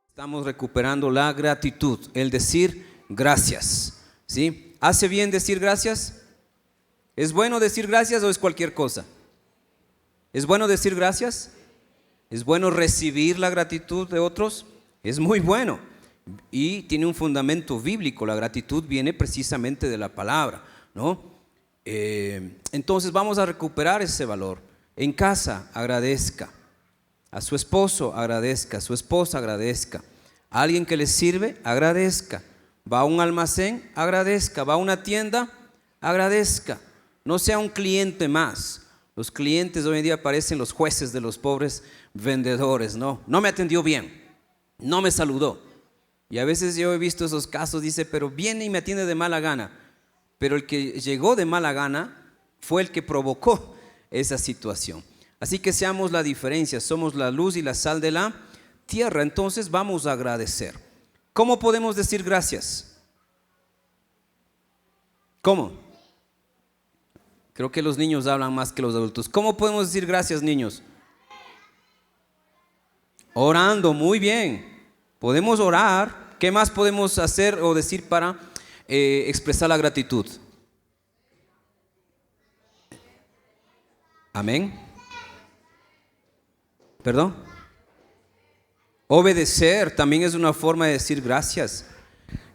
Estamos recuperando la gratitud, el decir gracias, ¿sí? ¿Hace bien decir gracias? ¿Es bueno decir gracias o es cualquier cosa? ¿Es bueno decir gracias? ¿Es bueno recibir la gratitud de otros? Es muy bueno y tiene un fundamento bíblico. La gratitud viene precisamente de la palabra, ¿no? Entonces vamos a recuperar ese valor. En casa agradezca, a su esposo agradezca, a su esposa agradezca, a alguien que le sirve agradezca, va a un almacén agradezca, va a una tienda agradezca, no sea un cliente más. Los clientes hoy en día parecen los jueces de los pobres vendedores, no me atendió bien, no me saludó. Y a veces yo he visto esos casos, dice, pero viene y me atiende de mala gana. Pero el que llegó de mala gana fue el que provocó esa situación. Así que seamos la diferencia, somos la luz y la sal de la tierra. Entonces vamos a agradecer. ¿Cómo podemos decir gracias? ¿Cómo? Creo que los niños hablan más que los adultos. ¿Cómo podemos decir gracias, niños? Orando, muy bien. Podemos orar. ¿Qué más podemos hacer o decir para expresar la gratitud? Amén. ¿Perdón? Obedecer también es una forma de decir gracias.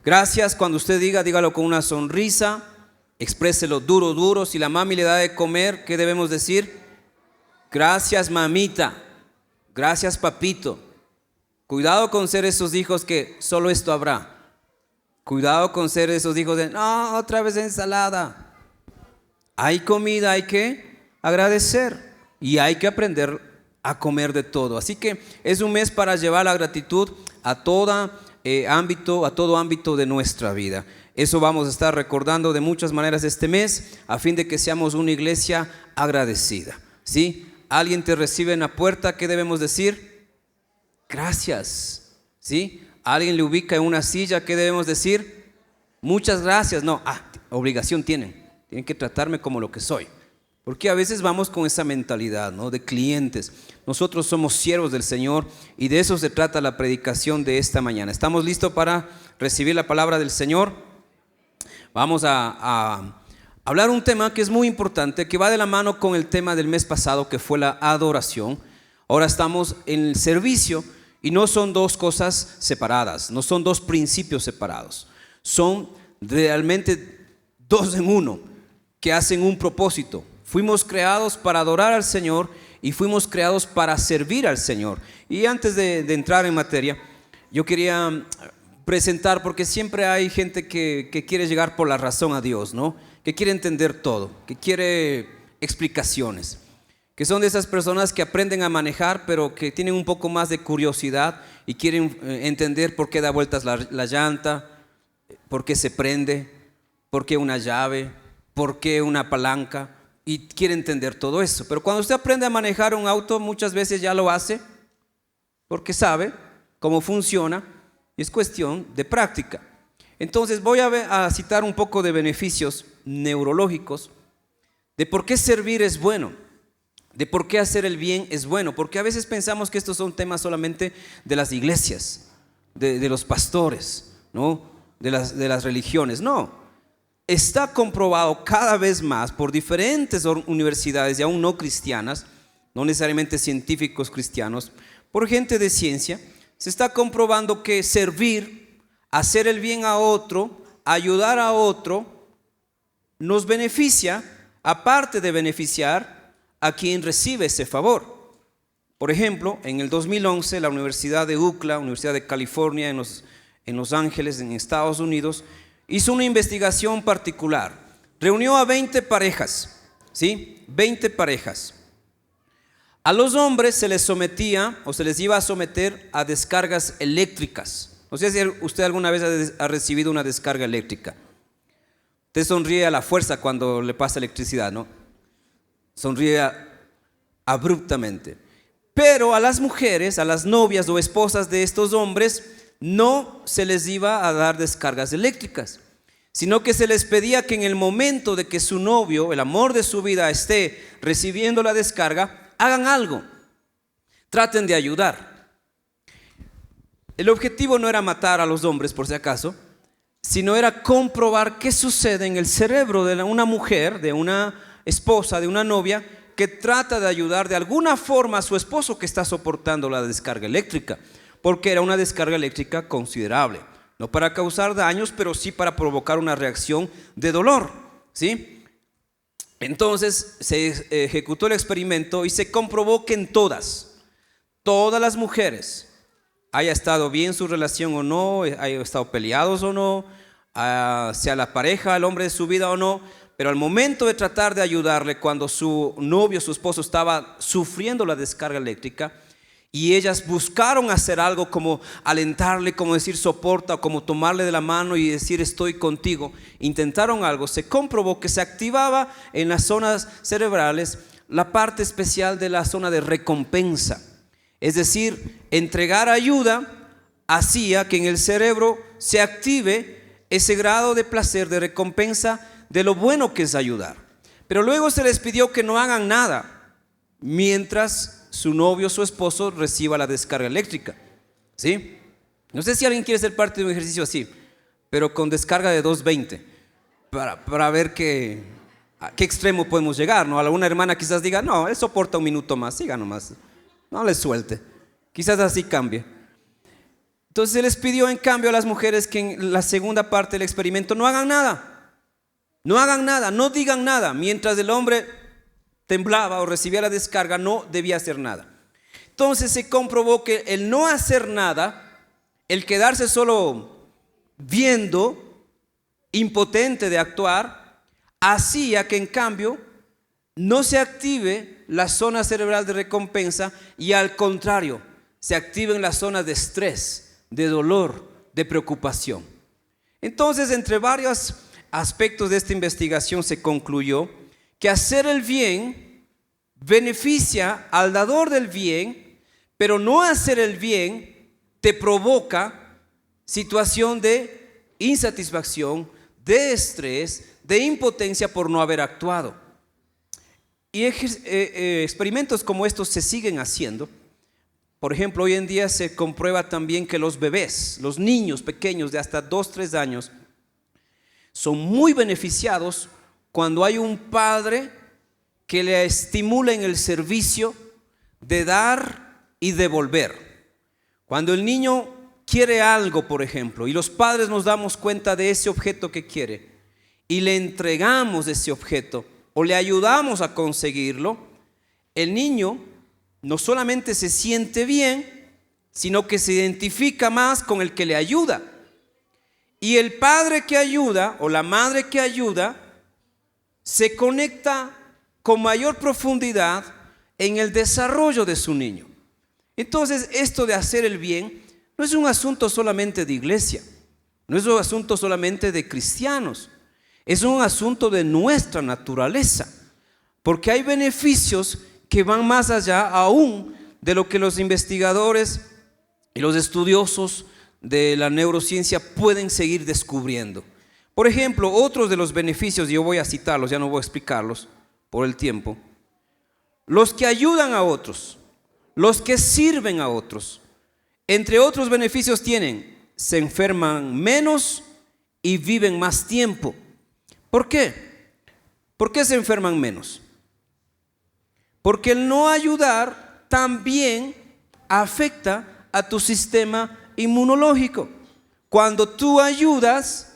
Gracias, cuando usted diga, dígalo con una sonrisa, expréselo duro. Si la mami le da de comer, ¿qué debemos decir? Gracias, mamita. Gracias, papito. Cuidado con ser esos hijos que solo esto habrá. Cuidado con ser esos hijos de, no, otra vez ensalada. Hay comida, hay que agradecer y hay que aprender a comer de todo. Así que es un mes para llevar la gratitud a todo ámbito de nuestra vida. Eso vamos a estar recordando de muchas maneras este mes, a fin de que seamos una iglesia agradecida, ¿sí? Alguien te recibe en la puerta, ¿qué debemos decir? Gracias, ¿sí? Alguien le ubica en una silla, ¿qué debemos decir? Muchas gracias. No, obligación tienen que tratarme como lo que soy. Porque a veces vamos con esa mentalidad, ¿no? De clientes. Nosotros somos siervos del Señor y de eso se trata la predicación de esta mañana. ¿Estamos listos para recibir la palabra del Señor? Vamos a hablar un tema que es muy importante, que va de la mano con el tema del mes pasado, que fue la adoración. Ahora estamos en el servicio y no son dos cosas separadas, no son dos principios separados. Son realmente dos en uno que hacen un propósito. Fuimos creados para adorar al Señor y fuimos creados para servir al Señor. Y antes de entrar en materia, yo quería presentar, porque siempre hay gente que quiere llegar por la razón a Dios, ¿no? Que quiere entender todo, que quiere explicaciones, que son de esas personas que aprenden a manejar, pero que tienen un poco más de curiosidad y quieren entender por qué da vueltas la llanta, por qué se prende, por qué una llave, por qué una palanca. Y quiere entender todo eso. Pero cuando usted aprende a manejar un auto, muchas veces ya lo hace porque sabe cómo funciona y es cuestión de práctica. Entonces voy a citar un poco de beneficios neurológicos de por qué servir es bueno, de por qué hacer el bien es bueno. Porque a veces pensamos que estos son temas solamente de las iglesias, de los pastores, ¿no? de las religiones. No. Está comprobado cada vez más por diferentes universidades y aún no cristianas, no necesariamente científicos cristianos, por gente de ciencia, se está comprobando que servir, hacer el bien a otro, ayudar a otro, nos beneficia, aparte de beneficiar a quien recibe ese favor. Por ejemplo, en el 2011, la Universidad de UCLA, Universidad de California en Los Ángeles, en Estados Unidos, hizo una investigación particular. Reunió a 20 parejas, ¿sí? 20 parejas. A los hombres se les sometía o se les iba a someter a descargas eléctricas. No sé si usted alguna vez ha recibido una descarga eléctrica. Usted sonríe a la fuerza cuando le pasa electricidad, ¿no? Sonríe abruptamente. Pero a las mujeres, a las novias o esposas de estos hombres, no se les iba a dar descargas eléctricas, sino que se les pedía que en el momento de que su novio, el amor de su vida, esté recibiendo la descarga, hagan algo, traten de ayudar. El objetivo no era matar a los hombres, por si acaso, sino era comprobar qué sucede en el cerebro de una mujer, de una esposa, de una novia, que trata de ayudar de alguna forma a su esposo que está soportando la descarga eléctrica, porque era una descarga eléctrica considerable, no para causar daños, pero sí para provocar una reacción de dolor, ¿sí? Entonces se ejecutó el experimento y se comprobó que en todas las mujeres, haya estado bien su relación o no, haya estado peleados o no, sea la pareja, el hombre de su vida o no, pero al momento de tratar de ayudarle cuando su novio, su esposo estaba sufriendo la descarga eléctrica y ellas buscaron hacer algo como alentarle, como decir soporta, o como tomarle de la mano y decir estoy contigo, intentaron algo, se comprobó que se activaba en las zonas cerebrales la parte especial de la zona de recompensa. Es decir, entregar ayuda hacía que en el cerebro se active ese grado de placer, de recompensa de lo bueno que es ayudar. Pero luego se les pidió que no hagan nada mientras su novio, su esposo reciba la descarga eléctrica, ¿sí? No sé si alguien quiere ser parte de un ejercicio así, pero con descarga de 220 para ver a qué extremo podemos llegar, ¿no? Alguna hermana quizás diga, no, él soporta un minuto más, siga nomás, no le suelte, quizás así cambie. Entonces se les pidió en cambio a las mujeres que en la segunda parte del experimento no hagan nada, no digan nada. Mientras el hombre temblaba o recibía la descarga, no debía hacer nada. Entonces se comprobó que el no hacer nada, el quedarse solo viendo, impotente de actuar, hacía que en cambio no se active la zona cerebral de recompensa y al contrario, se activen las zonas de estrés, de dolor, de preocupación. Entonces, entre varios aspectos de esta investigación se concluyó que hacer el bien beneficia al dador del bien, pero no hacer el bien te provoca situación de insatisfacción, de estrés, de impotencia por no haber actuado. Y experimentos como estos se siguen haciendo. Por ejemplo, hoy en día se comprueba también que los bebés, los niños pequeños de hasta 2-3 años, son muy beneficiados cuando hay un padre que le estimula en el servicio de dar y devolver. Cuando el niño quiere algo, por ejemplo, y los padres nos damos cuenta de ese objeto que quiere y le entregamos ese objeto o le ayudamos a conseguirlo, el niño no solamente se siente bien, sino que se identifica más con el que le ayuda. Y el padre que ayuda o la madre que ayuda se conecta con mayor profundidad en el desarrollo de su niño. Entonces, esto de hacer el bien no es un asunto solamente de iglesia, no es un asunto solamente de cristianos, es un asunto de nuestra naturaleza, porque hay beneficios que van más allá aún de lo que los investigadores y los estudiosos de la neurociencia pueden seguir descubriendo. Por ejemplo, otros de los beneficios, yo voy a citarlos, ya no voy a explicarlos por el tiempo. Los que ayudan a otros, los que sirven a otros, entre otros beneficios tienen, se enferman menos y viven más tiempo. ¿Por qué? ¿Por qué se enferman menos? Porque el no ayudar también afecta a tu sistema inmunológico. Cuando tú ayudas,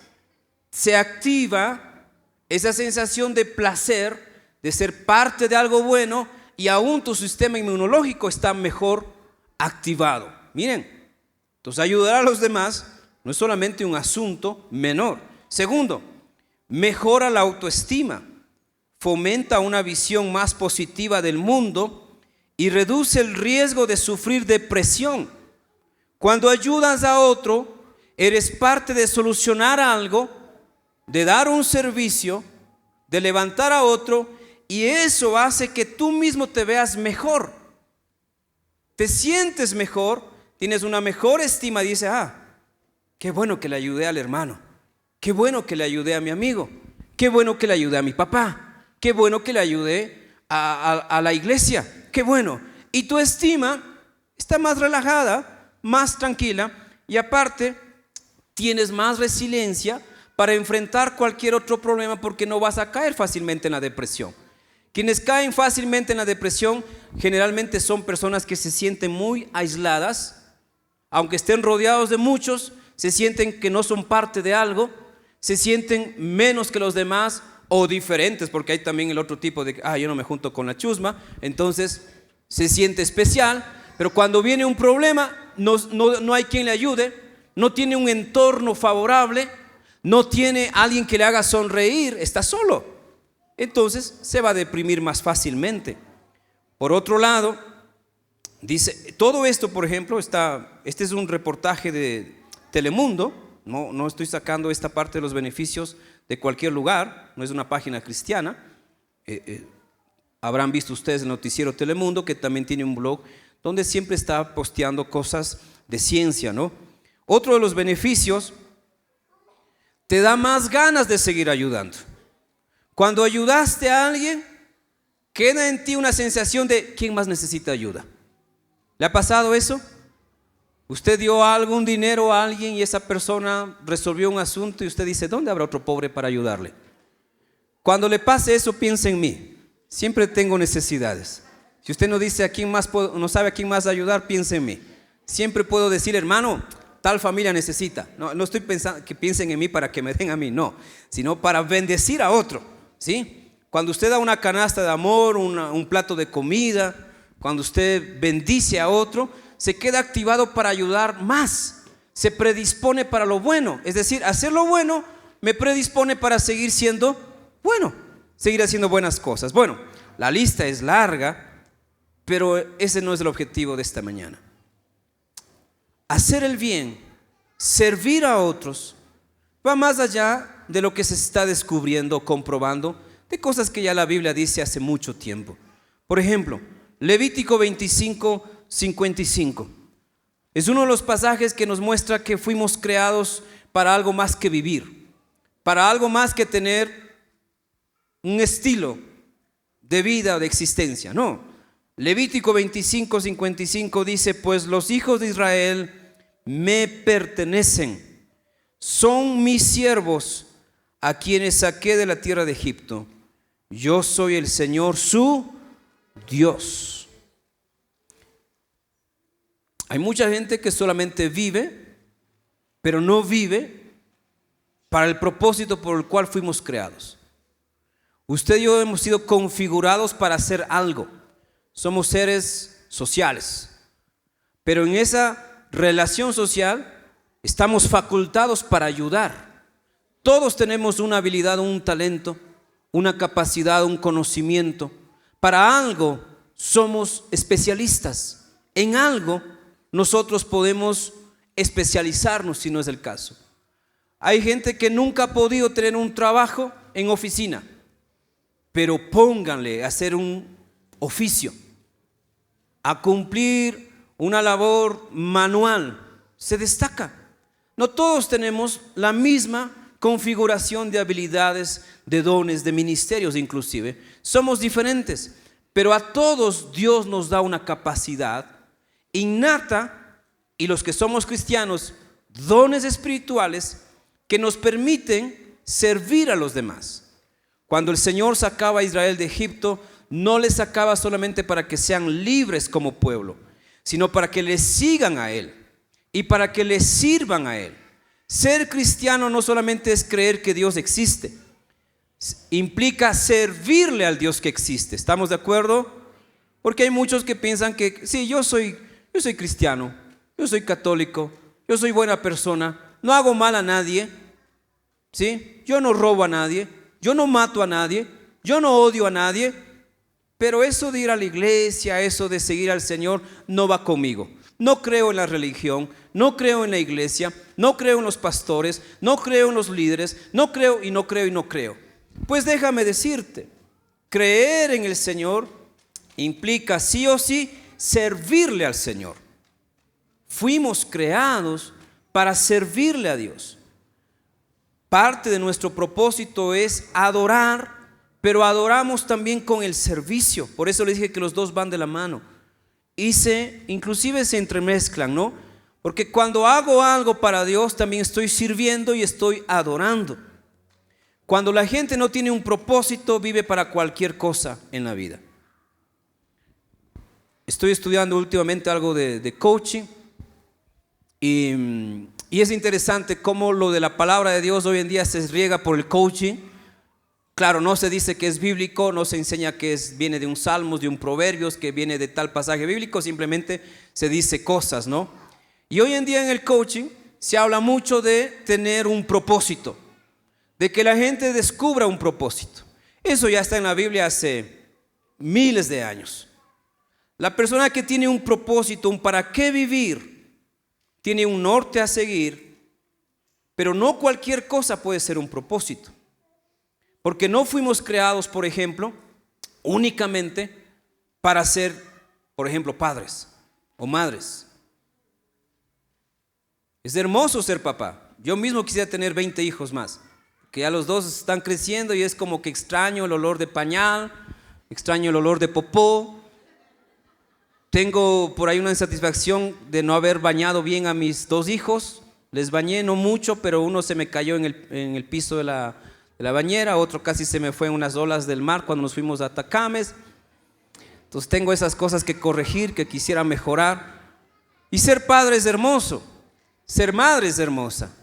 se activa esa sensación de placer, de ser parte de algo bueno, y aún tu sistema inmunológico está mejor activado. Miren, entonces ayudar a los demás no es solamente un asunto menor. Segundo, mejora la autoestima, fomenta una visión más positiva del mundo y reduce el riesgo de sufrir depresión. Cuando ayudas a otro, eres parte de solucionar algo, de dar un servicio, de levantar a otro, y eso hace que tú mismo te veas mejor. Te sientes mejor, tienes una mejor estima y dices, qué bueno que le ayudé al hermano. Qué bueno que le ayudé a mi amigo. Qué bueno que le ayudé a mi papá. Qué bueno que le ayudé a la iglesia. Qué bueno. Y tu estima está más relajada, más tranquila, y aparte tienes más resiliencia para enfrentar cualquier otro problema, porque no vas a caer fácilmente en la depresión. Quienes caen fácilmente en la depresión generalmente son personas que se sienten muy aisladas, aunque estén rodeados de muchos, se sienten que no son parte de algo, se sienten menos que los demás o diferentes, porque hay también el otro tipo de, yo no me junto con la chusma, entonces se siente especial, pero cuando viene un problema no hay quien le ayude, no tiene un entorno favorable, no tiene alguien que le haga sonreír, está solo. Entonces se va a deprimir más fácilmente. Por otro lado, dice, todo esto, por ejemplo, este es un reportaje de Telemundo, no estoy sacando esta parte de los beneficios de cualquier lugar, no es una página cristiana. Habrán visto ustedes el noticiero Telemundo, que también tiene un blog donde siempre está posteando cosas de ciencia, ¿no? Otro de los beneficios, te da más ganas de seguir ayudando. Cuando ayudaste a alguien, queda en ti una sensación de ¿quién más necesita ayuda? ¿Le ha pasado eso? Usted dio algún dinero a alguien y esa persona resolvió un asunto y usted dice, ¿dónde habrá otro pobre para ayudarle? Cuando le pase eso, piense en mí. Siempre tengo necesidades. Si usted no dice a quién más no sabe a quién más ayudar, piense en mí. Siempre puedo decir, hermano, tal familia necesita. No estoy pensando que piensen en mí para que me den a mí, no, sino para bendecir a otro, ¿sí? Cuando usted da una canasta de amor, un plato de comida, cuando usted bendice a otro, se queda activado para ayudar más, se predispone para lo bueno. Es decir, hacer lo bueno me predispone para seguir siendo bueno, seguir haciendo buenas cosas. Bueno, la lista es larga, pero ese no es el objetivo de esta mañana. Hacer el bien, servir a otros, va más allá de lo que se está descubriendo o comprobando de cosas que ya la Biblia dice hace mucho tiempo. Por ejemplo, Levítico 25, 55. Es uno de los pasajes que nos muestra que fuimos creados para algo más que vivir, para algo más que tener un estilo de vida o de existencia. No, Levítico 25, 55 dice, pues los hijos de Israel me pertenecen, son mis siervos a quienes saqué de la tierra de Egipto. Yo soy el Señor su Dios. Hay mucha gente que solamente vive, pero no vive para el propósito por el cual fuimos creados. Usted y yo hemos sido configurados para hacer algo. Somos seres sociales, pero en esa relación social estamos facultados para ayudar. Todos tenemos una habilidad, un talento, una capacidad, un conocimiento. Para algo somos especialistas. En algo nosotros podemos especializarnos si no es el caso. Hay gente que nunca ha podido tener un trabajo en oficina, pero pónganle a hacer un oficio, a cumplir una labor manual, se destaca. No todos tenemos la misma configuración de habilidades, de dones, de ministerios inclusive. Somos diferentes, pero a todos Dios nos da una capacidad innata, y los que somos cristianos, dones espirituales que nos permiten servir a los demás. Cuando el Señor sacaba a Israel de Egipto, no les sacaba solamente para que sean libres como pueblo, sino para que le sigan a Él y para que le sirvan a Él. Ser cristiano no solamente es creer que Dios existe, implica servirle al Dios que existe. ¿Estamos de acuerdo? Porque hay muchos que piensan que sí, yo soy cristiano, yo soy católico, yo soy buena persona, no hago mal a nadie, ¿sí? Yo no robo a nadie, yo no mato a nadie, yo no odio a nadie, pero eso de ir a la iglesia, eso de seguir al Señor no va conmigo. No creo en la religión, no creo en la iglesia, no creo en los pastores, no creo en los líderes, no creo y no creo y no creo. Pues déjame decirte, creer en el Señor implica sí o sí servirle al Señor. Fuimos creados para servirle a Dios. Parte de nuestro propósito es adorar, pero adoramos también con el servicio. Por eso les dije que los dos van de la mano. Inclusive se entremezclan, ¿no? Porque cuando hago algo para Dios, también estoy sirviendo y estoy adorando. Cuando la gente no tiene un propósito, vive para cualquier cosa en la vida. Estoy estudiando últimamente algo de coaching y es interesante cómo lo de la palabra de Dios hoy en día se riega por el coaching. Claro, no se dice que es bíblico, no se enseña que viene de un Salmos, de un Proverbios, que viene de tal pasaje bíblico, simplemente se dice cosas, ¿no? Y hoy en día en el coaching se habla mucho de tener un propósito, de que la gente descubra un propósito. Eso ya está en la Biblia hace miles de años. La persona que tiene un propósito, un para qué vivir, tiene un norte a seguir, pero no cualquier cosa puede ser un propósito. Porque no fuimos creados, por ejemplo, únicamente para ser, por ejemplo, padres o madres. Es hermoso ser papá. Yo mismo quisiera tener 20 hijos más, que ya los dos están creciendo y es como que extraño el olor de pañal, extraño el olor de popó. Tengo por ahí una insatisfacción de no haber bañado bien a mis dos hijos. Les bañé no mucho, pero uno se me cayó en el piso de la bañera, otro casi se me fue en unas olas del mar cuando nos fuimos a Atacames. Entonces tengo esas cosas que corregir, que quisiera mejorar. Y ser padre es hermoso, ser madre es hermosa,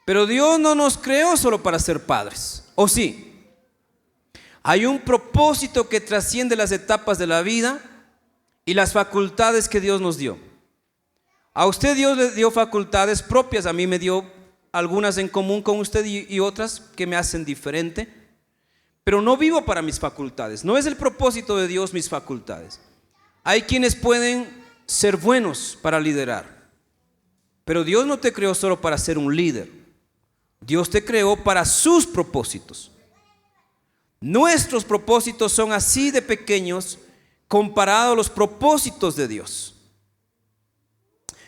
pero Dios no nos creó solo para ser padres, ¿o sí? Hay un propósito que trasciende las etapas de la vida y las facultades que Dios nos dio. A usted Dios le dio facultades propias, a mí me dio algunas en común con usted y otras que me hacen diferente, pero no vivo para mis facultades. No es el propósito de Dios mis facultades. Hay quienes pueden ser buenos para liderar, pero Dios no te creó solo para ser un líder. Dios te creó para sus propósitos. Nuestros propósitos son así de pequeños comparados a los propósitos de Dios.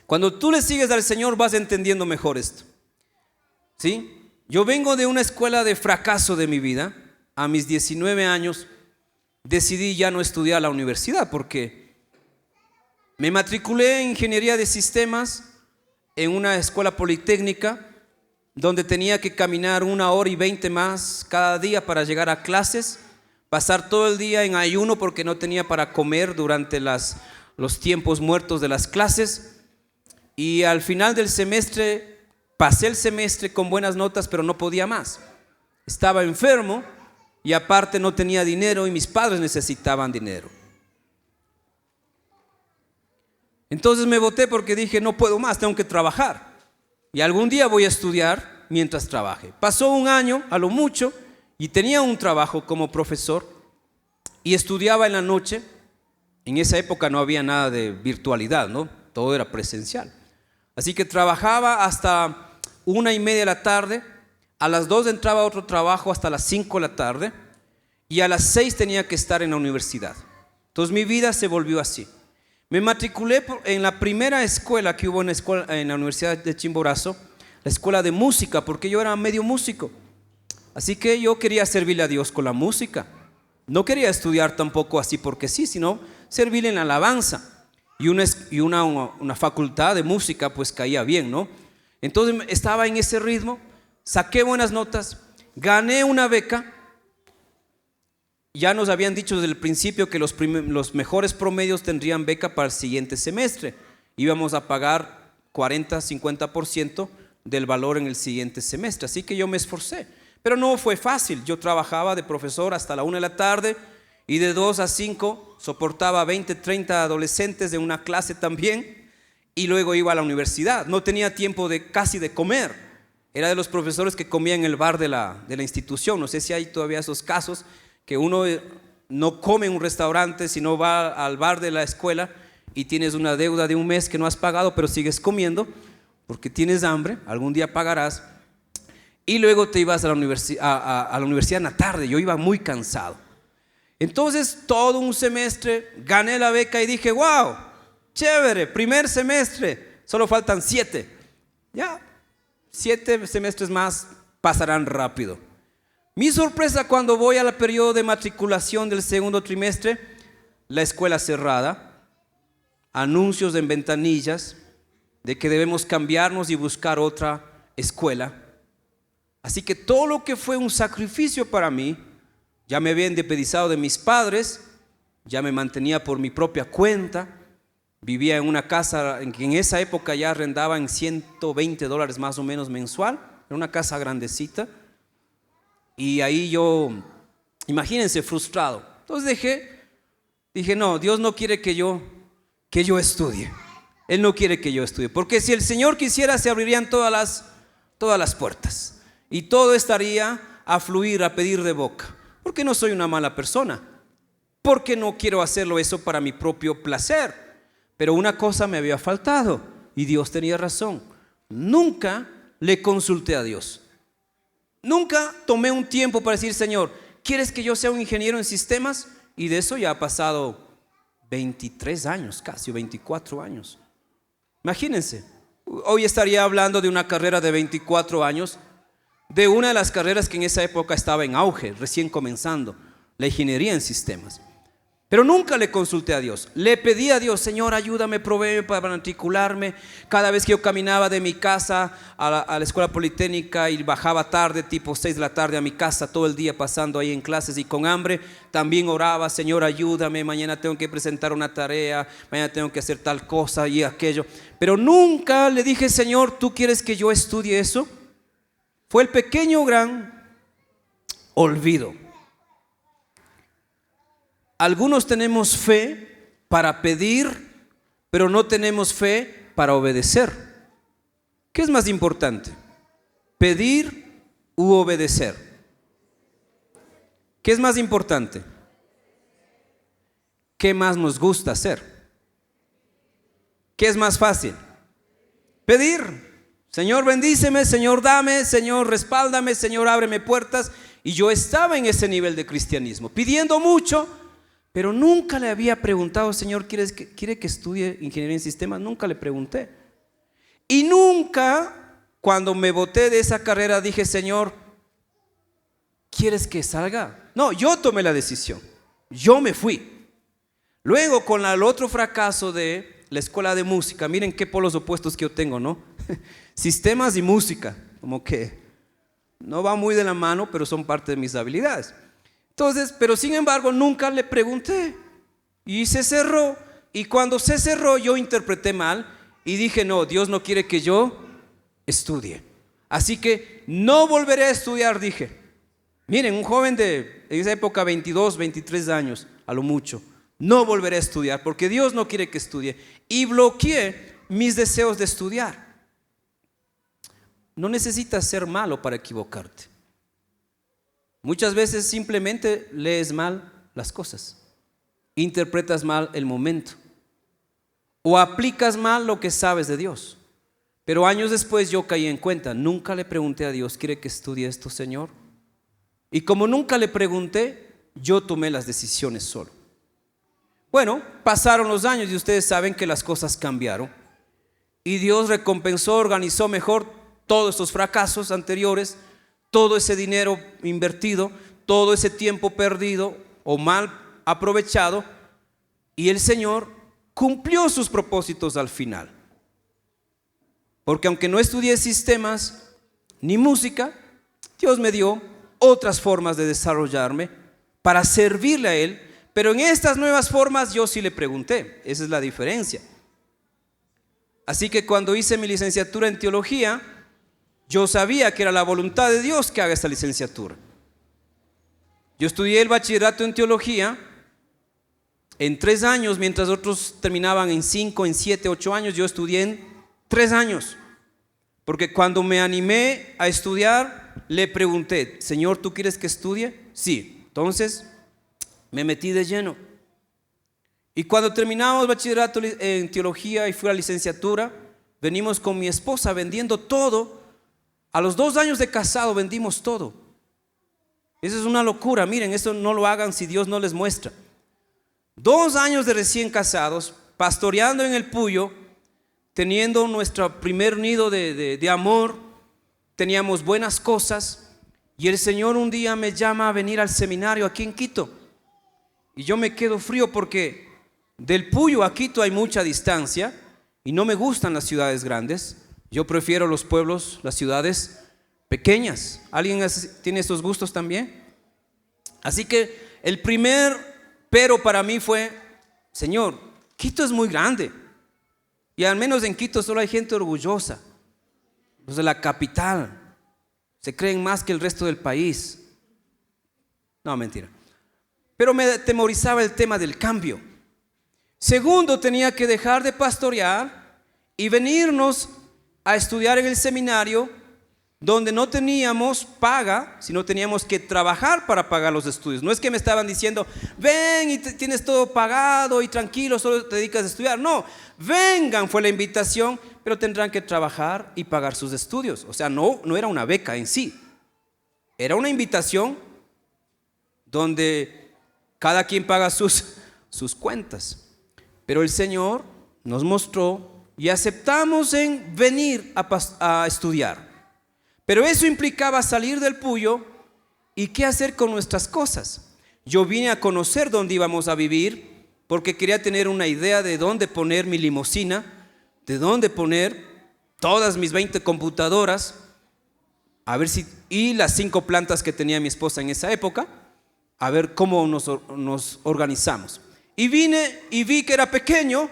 Cuando tú le sigues al Señor vas entendiendo mejor esto. ¿Sí? Yo vengo de una escuela de fracaso de mi vida. A mis 19 años decidí ya no estudiar la universidad porque me matriculé en ingeniería de sistemas en una escuela politécnica donde tenía que caminar 1 hora y 20 más cada día para llegar a clases, pasar todo el día en ayuno porque no tenía para comer durante los tiempos muertos de las clases, y al final del semestre pasé el semestre con buenas notas, pero no podía más. Estaba enfermo y aparte no tenía dinero y mis padres necesitaban dinero. Entonces me boté porque dije, no puedo más, tengo que trabajar. Y algún día voy a estudiar mientras trabaje. Pasó 1 año, a lo mucho, y tenía un trabajo como profesor y estudiaba en la noche. En esa época no había nada de virtualidad, ¿no? Todo era presencial. Así que trabajaba hasta 1:30 de la tarde, a las 2 entraba a otro trabajo hasta las 5 de la tarde y a las 6 tenía que estar en la universidad. Entonces mi vida se volvió así. Me matriculé en la primera escuela que hubo en la Universidad de Chimborazo, la escuela de música, porque yo era medio músico. Así que yo quería servirle a Dios con la música. No quería estudiar tampoco así porque sí, sino servirle en la alabanza. Y una facultad de música pues caía bien, ¿no? Entonces estaba en ese ritmo, saqué buenas notas, gané una beca. Ya nos habían dicho desde el principio que los mejores promedios tendrían beca para el siguiente semestre. Íbamos a pagar 40-50% del valor en el siguiente semestre. Así que yo me esforcé. Pero no fue fácil. Yo trabajaba de profesor hasta la 1 de la tarde y de 2 a 5 soportaba 20-30 adolescentes de una clase también. Y luego iba a la universidad. No tenía tiempo casi de comer. Era de los profesores que comían en el bar de la institución. No sé si hay todavía esos casos, que uno no come en un restaurante, sino va al bar de la escuela y tienes una deuda de 1 mes que no has pagado, pero sigues comiendo porque tienes hambre, algún día pagarás, y luego te ibas a la universidad en la tarde. Yo iba muy cansado. Entonces todo un semestre gané la beca y dije, wow, chévere, primer semestre, solo faltan 7. Ya, 7 semestres más pasarán rápido. Mi sorpresa cuando voy al periodo de matriculación del segundo trimestre, la escuela cerrada, anuncios en ventanillas de que debemos cambiarnos y buscar otra escuela. Así que todo lo que fue un sacrificio para mí, ya me había independizado de mis padres, ya me mantenía por mi propia cuenta, vivía en una casa que en esa época ya arrendaba en $120 más o menos mensual, era una casa grandecita, y ahí yo, imagínense, frustrado. Entonces dije, no, Dios no quiere que yo estudie. Él no quiere que yo estudie, porque si el Señor quisiera se abrirían todas las puertas y todo estaría a fluir, a pedir de boca, porque no soy una mala persona, porque no quiero hacerlo eso para mi propio placer. Pero una cosa me había faltado y Dios tenía razón. Nunca le consulté a Dios. Nunca tomé un tiempo para decir, Señor, ¿quieres que yo sea un ingeniero en sistemas? Y de eso ya ha pasado 23 años, casi 24 años. Imagínense, hoy estaría hablando de una carrera de 24 años, de una de las carreras que en esa época estaba en auge, recién comenzando, la ingeniería en sistemas. Pero nunca le consulté a Dios. Le pedí a Dios, Señor, ayúdame, provéeme para matricularme. Cada vez que yo caminaba de mi casa a la escuela politécnica y bajaba tarde, tipo 6 de la tarde a mi casa, todo el día pasando ahí en clases y con hambre, también oraba, Señor, ayúdame, mañana tengo que presentar una tarea, mañana tengo que hacer tal cosa y aquello. Pero nunca le dije, Señor, ¿tú quieres que yo estudie eso? Fue el pequeño gran olvido. Algunos tenemos fe para pedir, pero no tenemos fe para obedecer. ¿Qué es más importante? ¿Pedir u obedecer? ¿Qué es más importante? ¿Qué más nos gusta hacer? ¿Qué es más fácil? Pedir. Señor, bendíceme, Señor, dame, Señor, respáldame, Señor, ábreme puertas. Y yo estaba en ese nivel de cristianismo, pidiendo mucho, pero nunca le había preguntado, Señor, ¿quiere que estudie ingeniería en sistemas? Nunca le pregunté. Y nunca, cuando me boté de esa carrera, dije, Señor, ¿quieres que salga? No, yo tomé la decisión. Yo me fui. Luego, con el otro fracaso de la escuela de música, miren qué polos opuestos que yo tengo, ¿no? Sistemas y música, como que no va muy de la mano, pero son parte de mis habilidades. Entonces, pero sin embargo nunca le pregunté y se cerró, y cuando se cerró yo interpreté mal y dije, no, Dios no quiere que yo estudie, así que no volveré a estudiar, dije. Miren, un joven de en esa época 22, 23 años a lo mucho, no volveré a estudiar porque Dios no quiere que estudie, y bloqueé mis deseos de estudiar. No necesitas ser malo para equivocarte. Muchas veces simplemente lees mal las cosas, interpretas mal el momento o aplicas mal lo que sabes de Dios. Pero años después yo caí en cuenta, nunca le pregunté a Dios, ¿quiere que estudie esto, Señor? Y como nunca le pregunté, yo tomé las decisiones solo. Bueno, pasaron los años y ustedes saben que las cosas cambiaron y Dios recompensó, organizó mejor todos estos fracasos anteriores, todo ese dinero invertido, todo ese tiempo perdido o mal aprovechado, y el Señor cumplió sus propósitos al final. Porque aunque no estudié sistemas ni música, Dios me dio otras formas de desarrollarme para servirle a Él, pero en estas nuevas formas yo sí le pregunté, esa es la diferencia. Así que cuando hice mi licenciatura en teología, yo sabía que era la voluntad de Dios que haga esta licenciatura. Yo estudié el bachillerato en teología en 3 años, mientras otros terminaban en 5, en 7, 8 años, yo estudié en 3 años. Porque cuando me animé a estudiar, le pregunté, Señor, ¿tú quieres que estudie? Sí. Entonces me metí de lleno. Y cuando terminamos el bachillerato en teología y fui a la licenciatura, venimos con mi esposa vendiendo todo. A los 2 años de casado vendimos todo. Eso es una locura. Miren, eso no lo hagan si Dios no les muestra. 2 años de recién casados, pastoreando en el Puyo, teniendo nuestro primer nido de amor, teníamos buenas cosas, y el Señor un día me llama a venir al seminario aquí en Quito. Y yo me quedo frío porque del Puyo a Quito hay mucha distancia y no me gustan las ciudades grandes. Yo prefiero los pueblos, las ciudades pequeñas. ¿Alguien tiene estos gustos también? Así que el primer pero para mí fue: Señor, Quito es muy grande y al menos en Quito solo hay gente orgullosa. Los de la capital se creen más que el resto del país. No, mentira. Pero me atemorizaba el tema del cambio. Segundo, tenía que dejar de pastorear y venirnos a estudiar en el seminario, donde no teníamos paga, sino teníamos que trabajar para pagar los estudios. No es que me estaban diciendo: ven y tienes todo pagado y tranquilo, solo te dedicas a estudiar. No, vengan, fue la invitación, pero tendrán que trabajar y pagar sus estudios. O sea, no era una beca en sí, era una invitación donde cada quien paga sus cuentas. Pero el Señor nos mostró y aceptamos en venir a estudiar. Pero eso implicaba salir del Puyo y qué hacer con nuestras cosas. Yo vine a conocer dónde íbamos a vivir porque quería tener una idea de dónde poner mi limusina, de dónde poner todas mis 20 computadoras, y las 5 plantas que tenía mi esposa en esa época, a ver cómo nos organizamos. Y vine y vi que era pequeño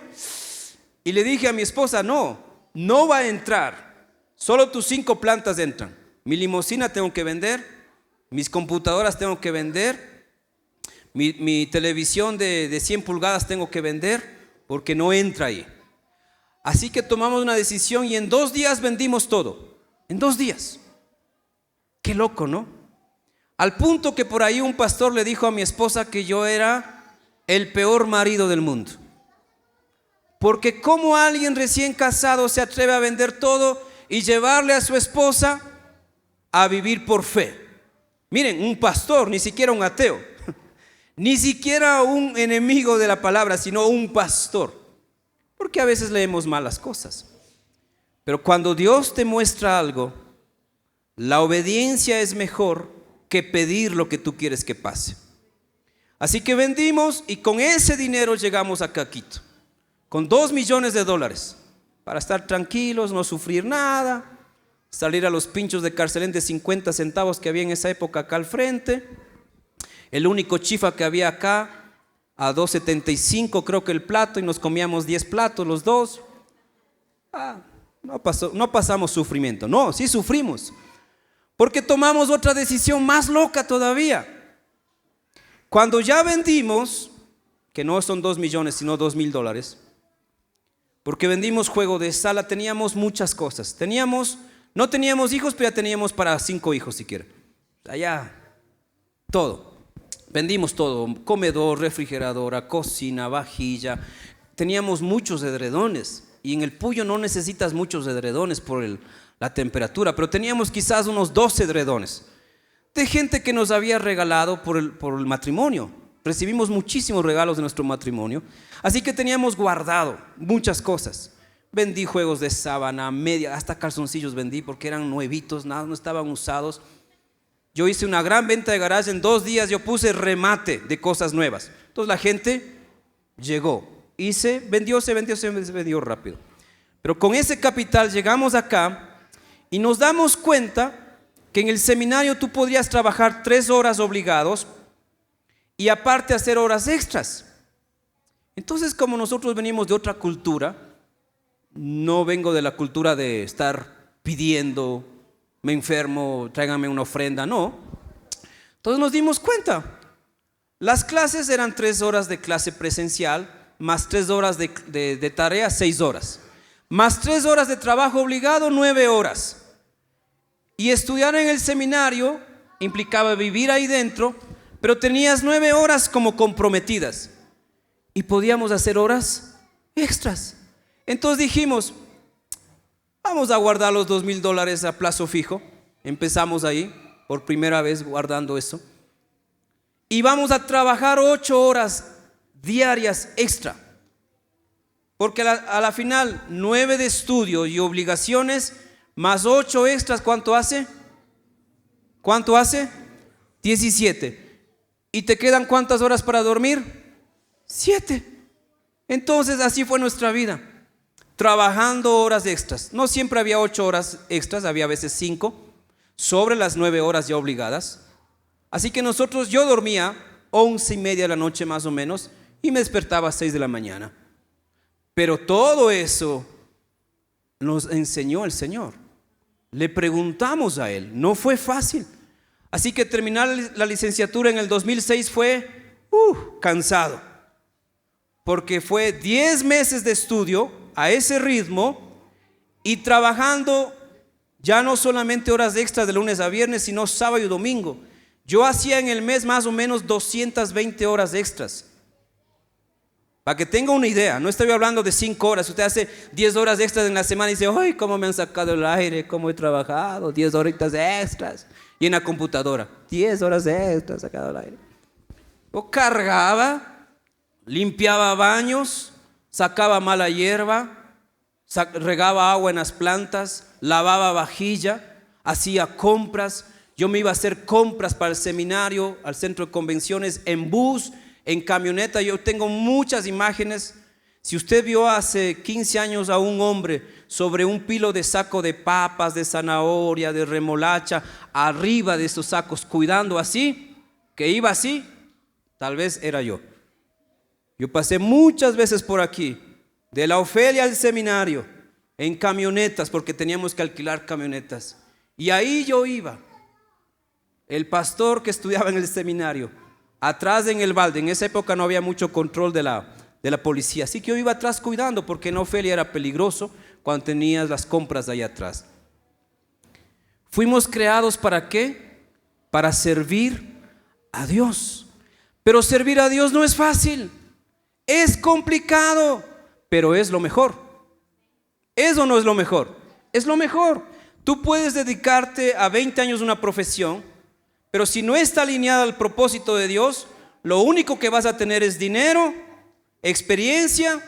y le dije a mi esposa: no va a entrar. Solo tus 5 plantas entran. Mi limusina tengo que vender, mis computadoras tengo que vender, mi televisión de 100 pulgadas tengo que vender, porque no entra ahí. Así que tomamos una decisión y en 2 días vendimos todo. En 2 días. Qué loco, ¿no? Al punto que por ahí un pastor le dijo a mi esposa que yo era el peor marido del mundo. Porque ¿cómo alguien recién casado se atreve a vender todo y llevarle a su esposa a vivir por fe? Miren, un pastor, ni siquiera un ateo, ni siquiera un enemigo de la palabra, sino un pastor. Porque a veces leemos malas cosas. Pero cuando Dios te muestra algo, la obediencia es mejor que pedir lo que tú quieres que pase. Así que vendimos y con ese dinero llegamos acá a Quito, con $2 millones, para estar tranquilos, no sufrir nada, salir a los pinchos de Carcelén de 50 centavos que había en esa época acá al frente, el único chifa que había acá, a $2.75 creo que el plato, y nos comíamos 10 platos los dos. No pasamos sufrimiento, no, sí sufrimos, porque tomamos otra decisión más loca todavía. Cuando ya vendimos, que no son 2 millones sino $2,000, porque vendimos juego de sala, teníamos muchas cosas. No teníamos hijos, pero ya teníamos para 5 hijos siquiera. Allá, todo. Vendimos todo: comedor, refrigeradora, cocina, vajilla. Teníamos muchos edredones. Y en el Puyo no necesitas muchos edredones por la temperatura, pero teníamos quizás unos 12 edredones de gente que nos había regalado por el matrimonio. Recibimos muchísimos regalos de nuestro matrimonio, así que teníamos guardado muchas cosas. Vendí juegos de sábana, media, hasta calzoncillos vendí porque eran nuevitos, no estaban usados. Yo hice una gran venta de garaje, en 2 días yo puse remate de cosas nuevas. Entonces la gente llegó y se vendió rápido. Pero con ese capital llegamos acá y nos damos cuenta que en el seminario tú podrías trabajar 3 horas obligados y aparte hacer horas extras. Entonces, como nosotros venimos de otra cultura, no vengo de la cultura de estar pidiendo, me enfermo, tráiganme una ofrenda, no. Entonces nos dimos cuenta, las clases eran 3 horas de clase presencial, más 3 horas de tarea, 6 horas, más 3 horas de trabajo obligado, 9 horas. Y estudiar en el seminario implicaba vivir ahí dentro, pero tenías 9 horas como comprometidas y podíamos hacer horas extras. Entonces dijimos, vamos a guardar los $2,000 a plazo fijo. Empezamos ahí, por primera vez guardando eso. Y vamos a trabajar 8 horas diarias extra. Porque a la final 9 de estudio y obligaciones más 8 extras, ¿cuánto hace? ¿Cuánto hace? 17. ¿Y te quedan cuántas horas para dormir? 7. Entonces así fue nuestra vida, trabajando horas extras. No siempre había 8 horas extras, había a veces 5, sobre las 9 horas ya obligadas. Así que yo dormía 11:30 de la noche más o menos y me despertaba a 6 de la mañana. Pero todo eso nos enseñó el Señor. Le preguntamos a Él, no fue fácil. Así que terminar la licenciatura en el 2006 fue cansado, porque fue 10 meses de estudio a ese ritmo y trabajando ya no solamente horas extras de lunes a viernes, sino sábado y domingo. Yo hacía en el mes más o menos 220 horas extras. Para que tenga una idea, no estoy hablando de 5 horas. Usted hace 10 horas extras en la semana y dice, ¡ay, cómo me han sacado el aire! ¿Cómo he trabajado? 10 horitas extras. Y en la computadora, 10 horas extras sacado el aire. Yo cargaba, limpiaba baños, sacaba mala hierba, regaba agua en las plantas, lavaba vajilla, hacía compras. Yo me iba a hacer compras para el seminario, al centro de convenciones, en bus, en camioneta. Yo tengo muchas imágenes. Si usted vio hace 15 años a un hombre sobre un pilo de saco de papas, de zanahoria, de remolacha, arriba de esos sacos, cuidando así, que iba así, tal vez era yo. Yo pasé muchas veces por aquí, de la Ofelia al seminario, en camionetas, porque teníamos que alquilar camionetas. Y ahí yo iba. El pastor que estudiaba en el seminario, atrás en el balde. En esa época no había mucho control de la policía, así que yo iba atrás cuidando, porque en Ofelia era peligroso cuando tenías las compras de allá atrás. Fuimos creados ¿para qué? Para servir a Dios. Pero servir a Dios no es fácil, es complicado, pero es lo mejor. ¿Eso no es lo mejor? Es lo mejor. Tú puedes dedicarte a 20 años a una profesión, pero si no está alineada al propósito de Dios, lo único que vas a tener es dinero, experiencia,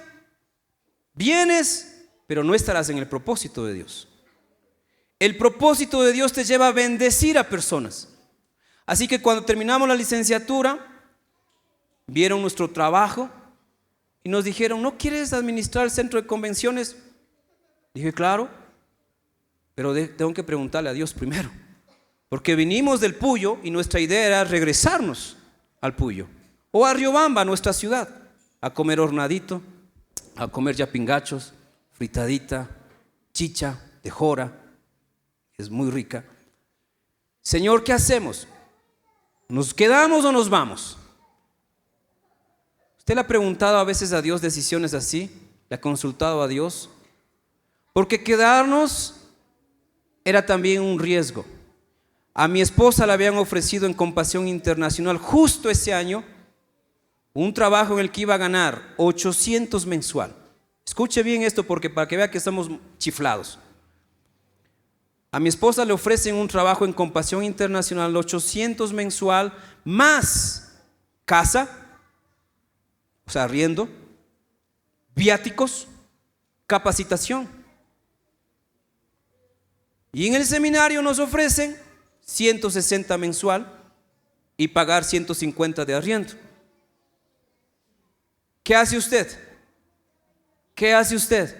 bienes, pero no estarás en el propósito de Dios. El propósito de Dios te lleva a bendecir a personas. Así que cuando terminamos la licenciatura, vieron nuestro trabajo y nos dijeron, ¿no quieres administrar el centro de convenciones? Dije, claro, pero tengo que preguntarle a Dios primero. Porque vinimos del Puyo y nuestra idea era regresarnos al Puyo o a Riobamba, nuestra ciudad, a comer hornadito, a comer yapingachos, fritadita, chicha de jora, es muy rica. Señor, ¿qué hacemos? ¿Nos quedamos o nos vamos? ¿Usted le ha preguntado a veces a Dios decisiones así? ¿Le ha consultado a Dios? Porque quedarnos era también un riesgo. A mi esposa le habían ofrecido en Compasión Internacional justo ese año un trabajo en el que iba a ganar 800 mensual. Escuche bien esto porque para que vea que estamos chiflados. A mi esposa le ofrecen un trabajo en Compasión Internacional, 800 mensual, más casa, o sea, arriendo, viáticos, capacitación. Y en el seminario nos ofrecen 160 mensual y pagar 150 de arriendo. ¿Qué hace usted? ¿Qué hace usted?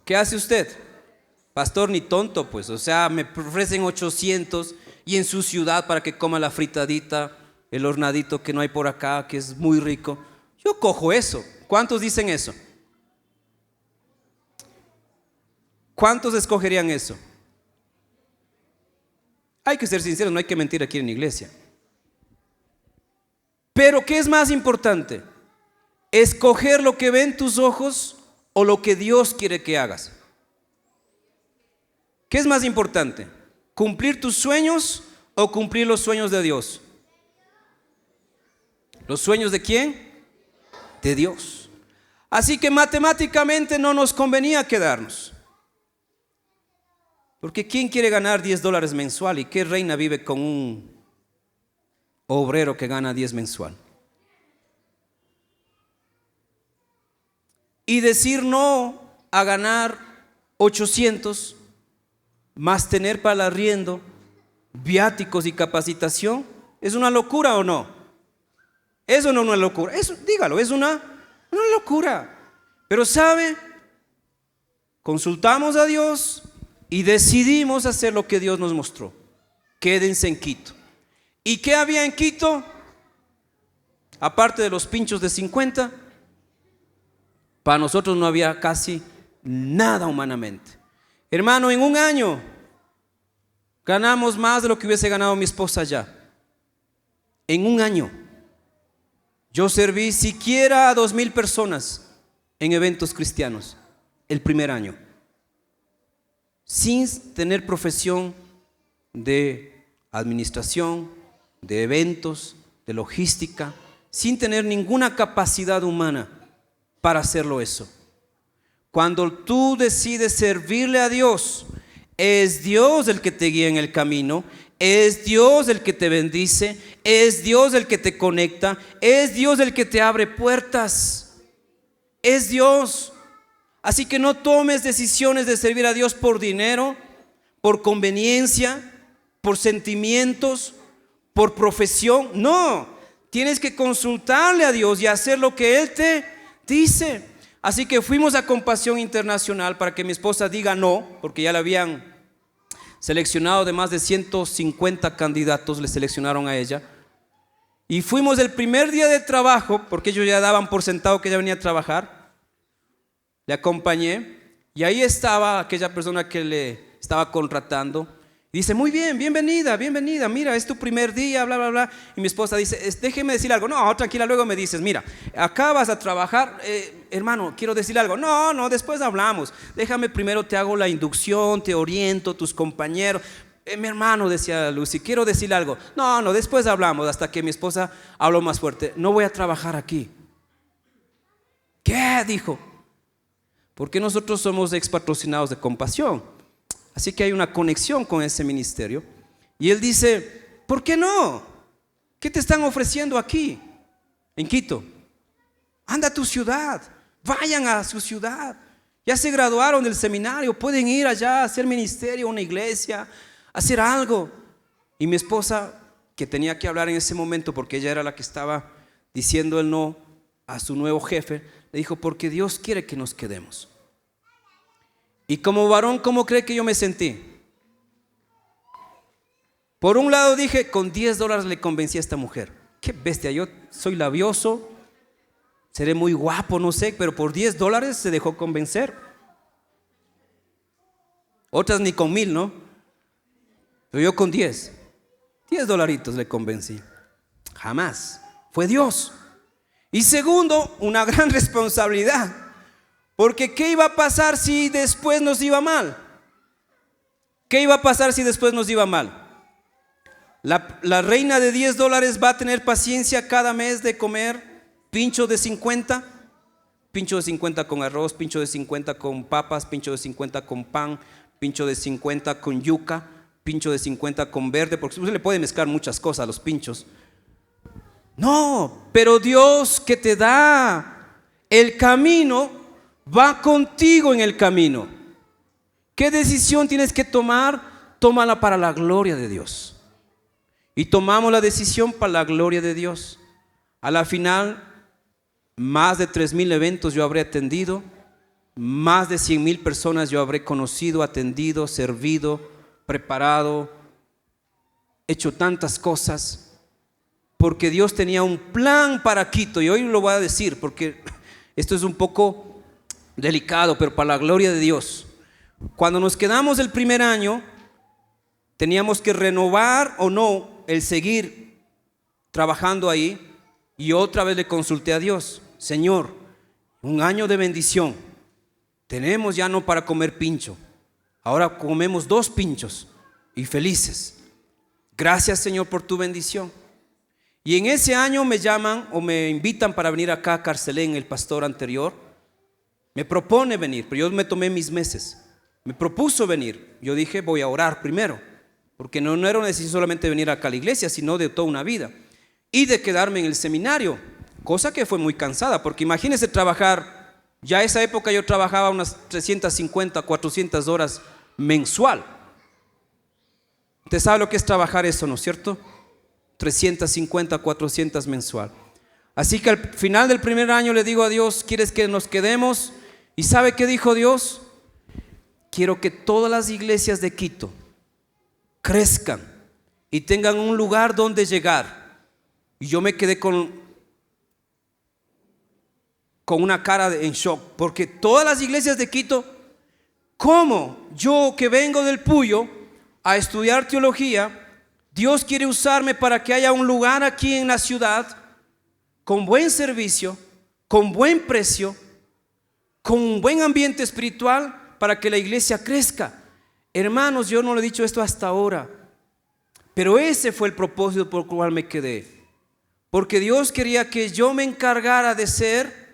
¿Qué hace usted? Pastor, ni tonto pues, o sea, me ofrecen 800 y en su ciudad para que coma la fritadita, el hornadito que no hay por acá, que es muy rico. Yo cojo eso. ¿Cuántos dicen eso? ¿Cuántos escogerían eso? Hay que ser sinceros, no hay que mentir aquí en la iglesia. Pero ¿qué es más importante? ¿Escoger lo que ven tus ojos o lo que Dios quiere que hagas? ¿Qué es más importante? ¿Cumplir tus sueños o cumplir los sueños de Dios? ¿Los sueños de quién? De Dios. Así que matemáticamente no nos convenía quedarnos. Porque ¿quién quiere ganar $10 mensual? ¿Y qué reina vive con un obrero que gana 10 mensual? Y decir no a ganar 800, más tener para el arriendo, viáticos y capacitación. ¿Es una locura o no? ¿Eso no es una locura? Eso, dígalo, es una locura. Pero ¿sabe? Consultamos a Dios y decidimos hacer lo que Dios nos mostró. Quédense en Quito. ¿Y qué había en Quito? Aparte de los pinchos de 50, para nosotros no había casi nada humanamente. Hermano, en un año ganamos más de lo que hubiese ganado mi esposa allá. En un año. Yo serví siquiera a 2,000 personas en eventos cristianos el primer año, sin tener profesión de administración, de eventos, de logística, sin tener ninguna capacidad humana para hacerlo eso. Cuando tú decides servirle a Dios, es Dios el que te guía en el camino, es Dios el que te bendice, es Dios el que te conecta, es Dios el que te abre puertas, es Dios. Así que no tomes decisiones de servir a Dios por dinero, por conveniencia, por sentimientos, por profesión. No, tienes que consultarle a Dios y hacer lo que Él te dice. Así que fuimos a Compasión Internacional para que mi esposa diga no, porque ya la habían seleccionado de más de 150 candidatos, le seleccionaron a ella. Y fuimos el primer día de trabajo, porque ellos ya daban por sentado que ella venía a trabajar. Le acompañé y ahí estaba aquella persona que le estaba contratando. Y dice, muy bien, bienvenida, bienvenida, mira, es tu primer día, bla, bla, bla. Y mi esposa dice, déjeme decir algo. No, tranquila, luego me dices, mira, acá vas a trabajar, hermano, quiero decir algo. No, después hablamos. Déjame primero, te hago la inducción, te oriento, tus compañeros. Mi hermano, decía Lucy, quiero decir algo. No, después hablamos, hasta que mi esposa habló más fuerte. No voy a trabajar aquí. ¿Qué? Dijo. Porque nosotros somos expatrocinados de Compasión. Así que hay una conexión con ese ministerio. Y él dice, ¿por qué no? ¿Qué te están ofreciendo aquí, en Quito? Anda a tu ciudad, vayan a su ciudad. Ya se graduaron del seminario, pueden ir allá a hacer ministerio, una iglesia, hacer algo. Y mi esposa, que tenía que hablar en ese momento porque ella era la que estaba diciendo el no a su nuevo jefe, le dijo, porque Dios quiere que nos quedemos. Y como varón, ¿cómo cree que yo me sentí? Por un lado dije, con $10 le convencí a esta mujer. Qué bestia, yo soy labioso, seré muy guapo, no sé, pero por $10 se dejó convencer. Otras ni con 1,000, ¿no? Pero yo con $10 le convencí. Jamás, fue Dios. Y segundo, una gran responsabilidad. Porque ¿qué iba a pasar si después nos iba mal? ¿Qué iba a pasar si después nos iba mal? La reina de $10 va a tener paciencia cada mes de comer pincho de 50, pincho de 50 con arroz, pincho de 50 con papas, pincho de 50 con pan, pincho de 50 con yuca, pincho de 50 con verde, porque usted le puede mezclar muchas cosas a los pinchos. No, pero Dios que te da el camino va contigo en el camino. ¿Qué decisión tienes que tomar? Tómala para la gloria de Dios. Y tomamos la decisión para la gloria de Dios. A la final, más de 3,000 eventos yo habré atendido, más de 100,000 personas yo habré conocido, atendido, servido, preparado, hecho tantas cosas, porque Dios tenía un plan para Quito. Y hoy lo voy a decir porque esto es un poco delicado, pero para la gloria de Dios. Cuando nos quedamos el primer año, teníamos que renovar o no el seguir trabajando ahí. Y otra vez le consulté a Dios, Señor, un año de bendición, tenemos ya no para comer pincho, ahora comemos 2 pinchos y felices. Gracias, Señor, por tu bendición. Y en ese año me llaman o me invitan para venir acá a Carcelén, el pastor anterior me propone venir, pero yo me tomé mis meses. Me propuso venir. Yo dije, voy a orar primero, porque no era una decisión solamente de venir acá a la iglesia, sino de toda una vida. Y de quedarme en el seminario, cosa que fue muy cansada, porque imagínense trabajar Ya a esa época yo trabajaba unas 350, 400 horas mensual. Usted sabe lo que es trabajar eso, ¿no es cierto? 350, 400 mensual. Así que al final del primer año le digo a Dios, ¿quieres que nos quedemos? ¿Y sabe qué dijo Dios? Quiero que todas las iglesias de Quito crezcan y tengan un lugar donde llegar. Y yo me quedé con una cara en shock, porque todas las iglesias de Quito, ¿cómo yo que vengo del Puyo a estudiar teología, Dios quiere usarme para que haya un lugar aquí en la ciudad con buen servicio, con buen precio, con un buen ambiente espiritual para que la iglesia crezca? Hermanos, yo no le he dicho esto hasta ahora, pero ese fue el propósito por el cual me quedé, porque Dios quería que yo me encargara de ser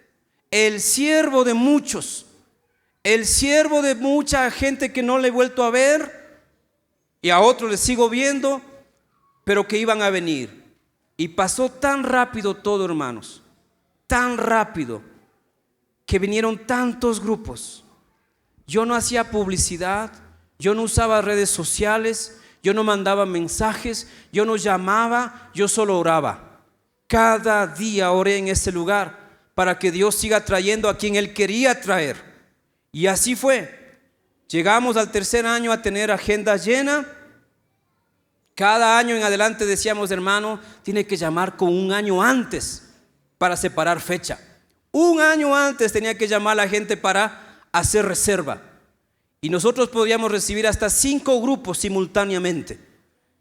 el siervo de muchos, el siervo de mucha gente que no le he vuelto a ver y a otros les sigo viendo, pero que iban a venir. Y pasó tan rápido todo, hermanos, tan rápido, que vinieron tantos grupos. Yo no hacía publicidad, yo no usaba redes sociales, yo no mandaba mensajes, yo no llamaba, yo solo oraba. Cada día oré en ese lugar para que Dios siga trayendo a quien Él quería traer. Y así fue. Llegamos al tercer año a tener agenda llena. Cada año en adelante decíamos, hermano, tiene que llamar con un año antes para separar fecha. Un año antes tenía que llamar a la gente para hacer reserva. Y nosotros podíamos recibir hasta 5 grupos simultáneamente,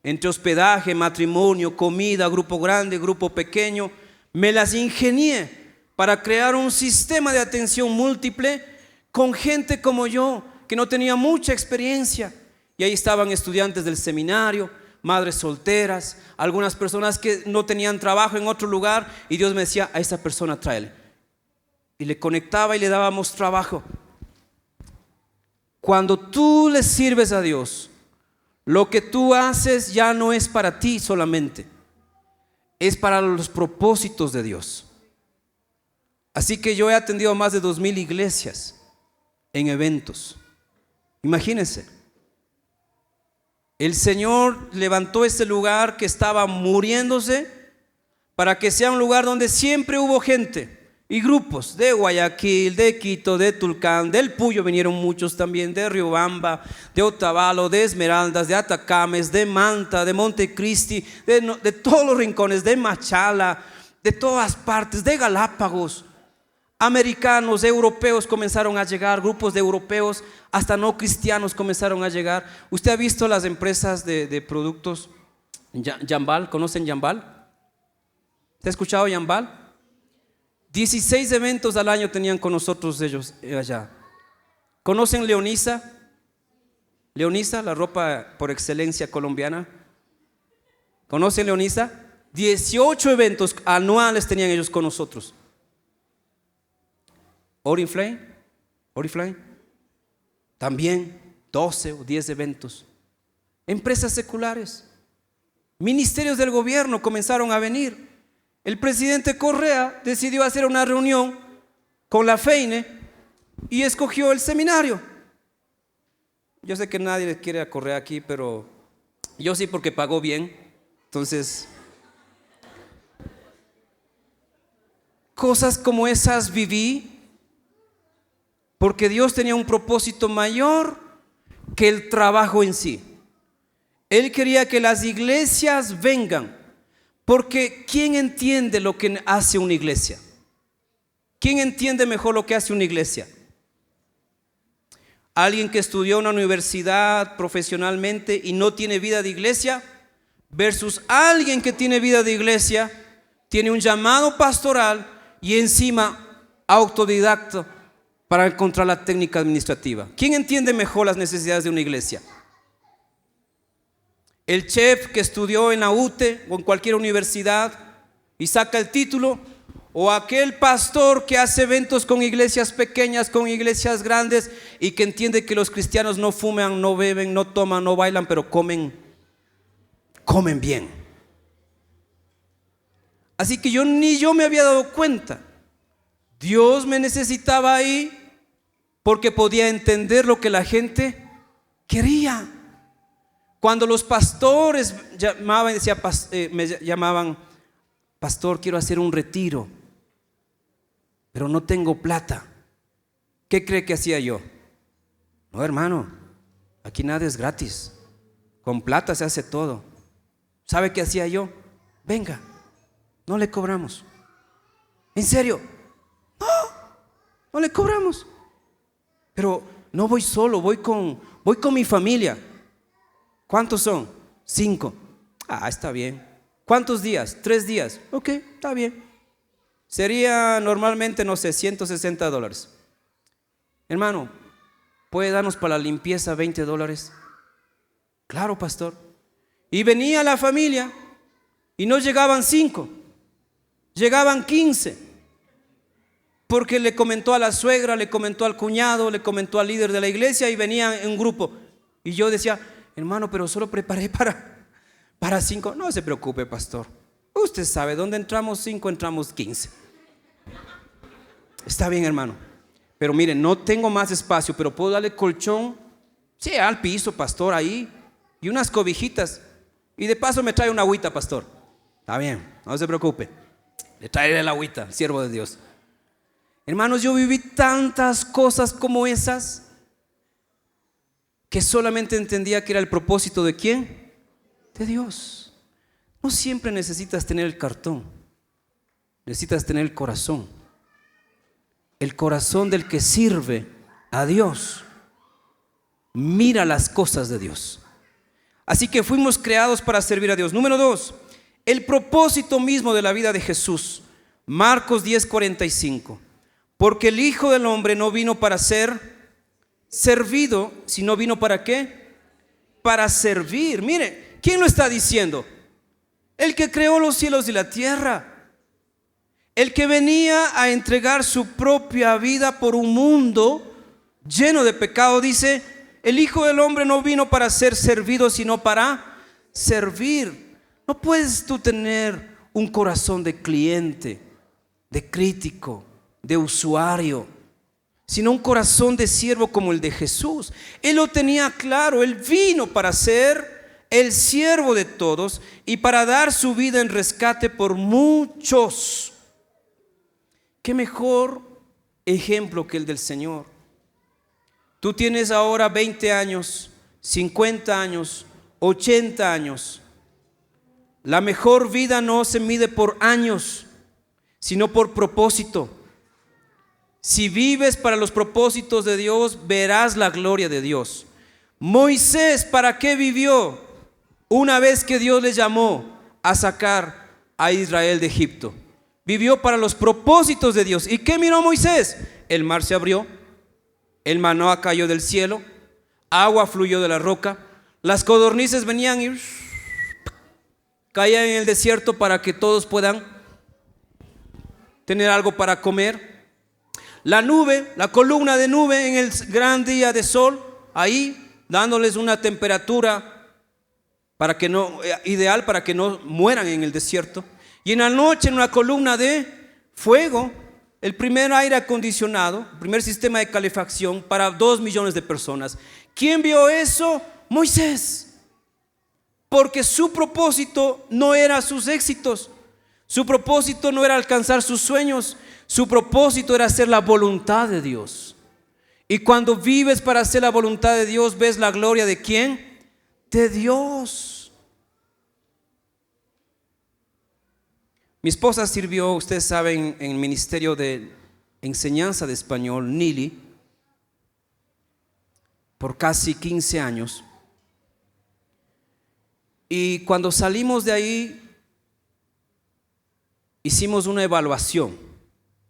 entre hospedaje, matrimonio, comida, grupo grande, grupo pequeño. Me las ingenié para crear un sistema de atención múltiple con gente como yo, que no tenía mucha experiencia. Y ahí estaban estudiantes del seminario, madres solteras, algunas personas que no tenían trabajo en otro lugar, y Dios me decía, a esa persona tráele. Y le conectaba y le dábamos trabajo. Cuando tú le sirves a Dios, lo que tú haces ya no es para ti solamente, es para los propósitos de Dios. Así que yo he atendido a más de 2000 iglesias en eventos. Imagínense, el Señor levantó ese lugar que estaba muriéndose para que sea un lugar donde siempre hubo gente y grupos de Guayaquil, de Quito, de Tulcán, del Puyo vinieron muchos también, de Riobamba, de Otavalo, de Esmeraldas, de Atacames, de Manta, de Montecristi, de todos los rincones, de Machala, de todas partes, de Galápagos. Americanos, europeos comenzaron a llegar, grupos de europeos, hasta no cristianos comenzaron a llegar. ¿Usted ha visto las empresas de productos Jambal? ¿Conocen Jambal? ¿Se ha escuchado Jambal? 16 eventos al año tenían con nosotros ellos allá. ¿Conocen Leonisa? Leonisa, la ropa por excelencia colombiana. ¿Conocen Leonisa? 18 eventos anuales tenían ellos con nosotros. Oriflame también 12 o 10 eventos. Empresas seculares, ministerios del gobierno comenzaron a venir. El presidente Correa decidió hacer una reunión con la FEINE y escogió el seminario. Yo sé que nadie le quiere a Correa aquí, pero yo sí, porque pagó bien. Entonces, cosas como esas viví, porque Dios tenía un propósito mayor que el trabajo en sí. Él quería que las iglesias vengan, porque ¿quién entiende lo que hace una iglesia? ¿Quién entiende mejor lo que hace una iglesia? Alguien que estudió en una universidad profesionalmente y no tiene vida de iglesia, versus alguien que tiene vida de iglesia, tiene un llamado pastoral y encima autodidacta para encontrar la técnica administrativa. ¿Quién entiende mejor las necesidades de una iglesia? ¿El chef que estudió en la UTE o en cualquier universidad y saca el título? ¿O aquel pastor que hace eventos con iglesias pequeñas, con iglesias grandes, y que entiende que los cristianos no fuman, no beben, no toman, no bailan, pero comen bien? Así que ni yo me había dado cuenta Dios me necesitaba ahí porque podía entender lo que la gente quería. Cuando los pastores llamaban, me llamaban, pastor, quiero hacer un retiro, pero no tengo plata. ¿Qué cree que hacía yo? No, hermano, aquí nada es gratis. Con plata se hace todo. ¿Sabe qué hacía yo? Venga, no le cobramos. ¿En serio? No le cobramos. Pero no voy solo, voy con mi familia. ¿Cuántos son? 5. Está bien. ¿Cuántos días? 3 días. Ok, está bien. Sería normalmente, no sé, $160. Hermano, ¿puede darnos para la limpieza $20? Claro, pastor. Y venía la familia y no llegaban 5, llegaban 15. Porque le comentó a la suegra, le comentó al cuñado, le comentó al líder de la iglesia y venían en un grupo. Y yo decía, hermano, pero solo preparé para 5. No se preocupe, pastor. Usted sabe, donde entramos 5, entramos 15. Está bien, hermano. Pero miren, no tengo más espacio, pero puedo darle colchón, sí, al piso, pastor, ahí. Y unas cobijitas. Y de paso me trae una agüita, pastor. Está bien, no se preocupe. Le traeré la agüita, siervo de Dios. Hermanos, yo viví tantas cosas como esas que solamente entendía que era el propósito de ¿quién? De Dios. No siempre necesitas tener el cartón, necesitas tener el corazón del que sirve a Dios. Mira las cosas de Dios. Así que fuimos creados para servir a Dios. Número 2, el propósito mismo de la vida de Jesús. Marcos 10:45. Porque el Hijo del Hombre no vino para ser servido, sino vino ¿para qué? Para servir. Mire, ¿quién lo está diciendo? El que creó los cielos y la tierra. El que venía a entregar su propia vida por un mundo lleno de pecado. Dice, el Hijo del Hombre no vino para ser servido, sino para servir. No puedes tú tener un corazón de cliente, de crítico, de usuario, sino un corazón de siervo como el de Jesús. Él lo tenía claro. Él vino para ser el siervo de todos y para dar su vida en rescate por muchos. ¿Qué mejor ejemplo que el del Señor? Tú tienes ahora 20 años, 50 años, 80 años. La mejor vida no se mide por años, sino por propósito. Si vives para los propósitos de Dios, verás la gloria de Dios. Moisés, ¿para qué vivió? Una vez que Dios le llamó a sacar a Israel de Egipto. Vivió para los propósitos de Dios. ¿Y qué miró Moisés? El mar se abrió, el maná cayó del cielo, agua fluyó de la roca, las codornices venían y caían en el desierto para que todos puedan tener algo para comer. La nube, la columna de nube en el gran día de sol, ahí dándoles una temperatura ideal para que no mueran en el desierto. Y en la noche en una columna de fuego, el primer aire acondicionado, el primer sistema de calefacción para 2 millones de personas. ¿Quién vio eso? Moisés. Porque su propósito no era sus éxitos, su propósito no era alcanzar sus sueños. Su propósito era hacer la voluntad de Dios. Y cuando vives para hacer la voluntad de Dios, ves la gloria de ¿quién? De Dios. Mi esposa sirvió, ustedes saben, en el Ministerio de Enseñanza de Español, NILI, por casi 15 años. Y cuando salimos de ahí, hicimos una evaluación.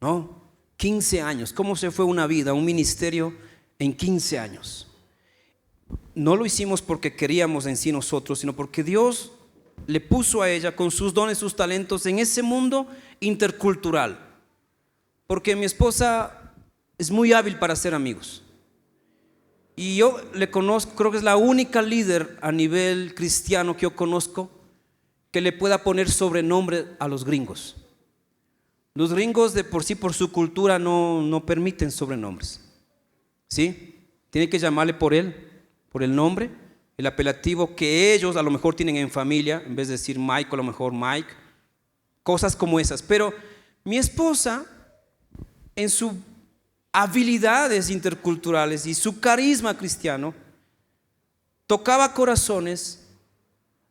¿No? 15 años, ¿cómo se fue una vida, un ministerio en 15 años? No lo hicimos porque queríamos en sí nosotros, sino porque Dios le puso a ella con sus dones, sus talentos en ese mundo intercultural. Porque mi esposa es muy hábil para hacer amigos. Y yo le conozco, creo que es la única líder a nivel cristiano que yo conozco que le pueda poner sobrenombre a los gringos. Los gringos de por sí, por su cultura, no permiten sobrenombres. ¿Sí? Tiene que llamarle por él, por el nombre, el apelativo que ellos a lo mejor tienen en familia, en vez de decir Mike, a lo mejor Mike, cosas como esas. Pero mi esposa, en sus habilidades interculturales y su carisma cristiano, tocaba corazones,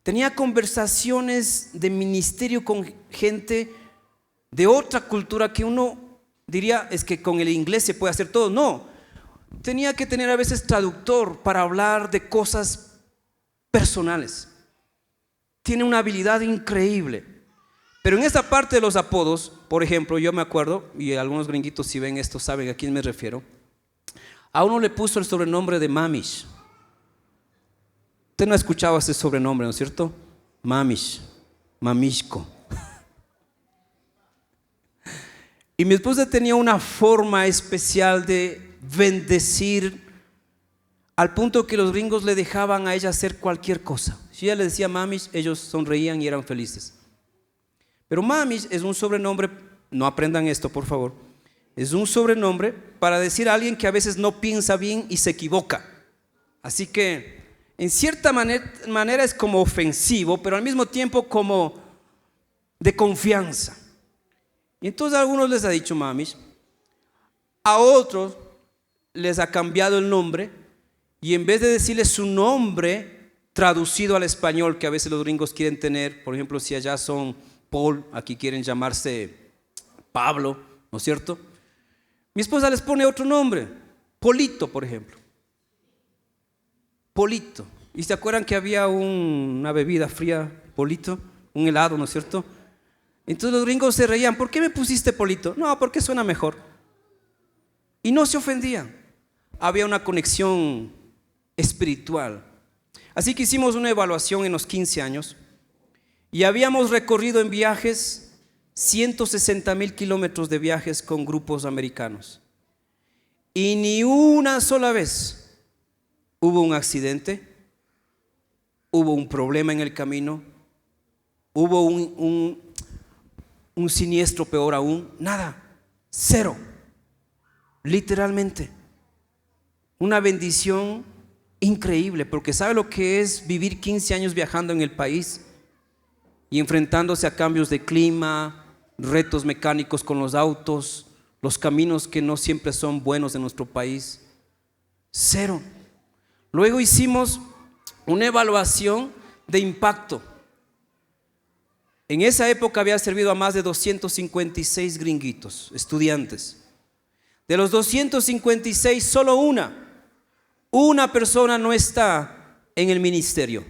tenía conversaciones de ministerio con gente de otra cultura que uno diría es que con el inglés se puede hacer todo. No, tenía que tener a veces traductor para hablar de cosas personales. Tiene una habilidad increíble. Pero en esta parte de los apodos, por ejemplo, yo me acuerdo, y algunos gringuitos si ven esto saben a quién me refiero, a uno le puso el sobrenombre de Mamish. Usted no ha escuchado ese sobrenombre, ¿no es cierto? Mamish, Mamishko. Y mi esposa tenía una forma especial de bendecir al punto que los gringos le dejaban a ella hacer cualquier cosa. Si ella le decía Mamish, ellos sonreían y eran felices. Pero Mamish es un sobrenombre, no aprendan esto por favor, es un sobrenombre para decir a alguien que a veces no piensa bien y se equivoca. Así que en cierta manera es como ofensivo, pero al mismo tiempo como de confianza. Y entonces a algunos les ha dicho Mamish, a otros les ha cambiado el nombre y en vez de decirles su nombre traducido al español que a veces los gringos quieren tener, por ejemplo si allá son Paul, aquí quieren llamarse Pablo, ¿no es cierto? Mi esposa les pone otro nombre, Polito por ejemplo, Polito. ¿Y se acuerdan que había una bebida fría, Polito? Un helado, ¿no es cierto? Entonces los gringos se reían, ¿por qué me pusiste Polito? No, porque suena mejor. Y no se ofendían. Había una conexión espiritual. Así que hicimos una evaluación en los 15 años y habíamos recorrido en viajes 160,000 kilómetros de viajes con grupos americanos. Y ni una sola vez hubo un accidente, hubo un problema en el camino, hubo un siniestro, peor aún, nada, cero, literalmente. Una bendición increíble, porque sabe lo que es vivir 15 años viajando en el país y enfrentándose a cambios de clima, retos mecánicos con los autos, los caminos que no siempre son buenos en nuestro país. Cero. Luego hicimos una evaluación de impacto. En esa época había servido a más de 256 gringuitos, estudiantes. De los 256, solo una persona no está en el ministerio.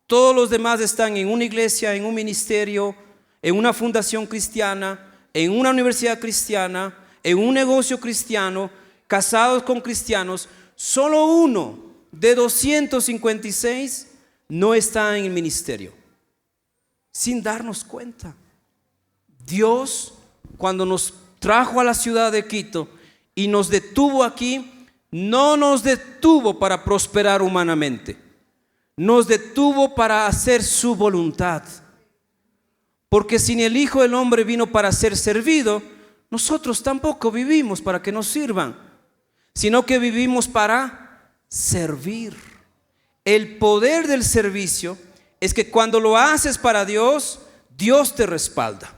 Todos los demás están en una iglesia, en un ministerio, en una fundación cristiana, en una universidad cristiana, en un negocio cristiano, casados con cristianos. Solo uno de 256 no está en el ministerio. Sin darnos cuenta. Dios, cuando nos trajo a la ciudad de Quito y nos detuvo aquí, no nos detuvo para prosperar humanamente, nos detuvo para hacer su voluntad. Porque si el Hijo del Hombre vino para ser servido, nosotros tampoco vivimos para que nos sirvan, sino que vivimos para servir. El poder del servicio es que cuando lo haces para Dios, Dios te respalda.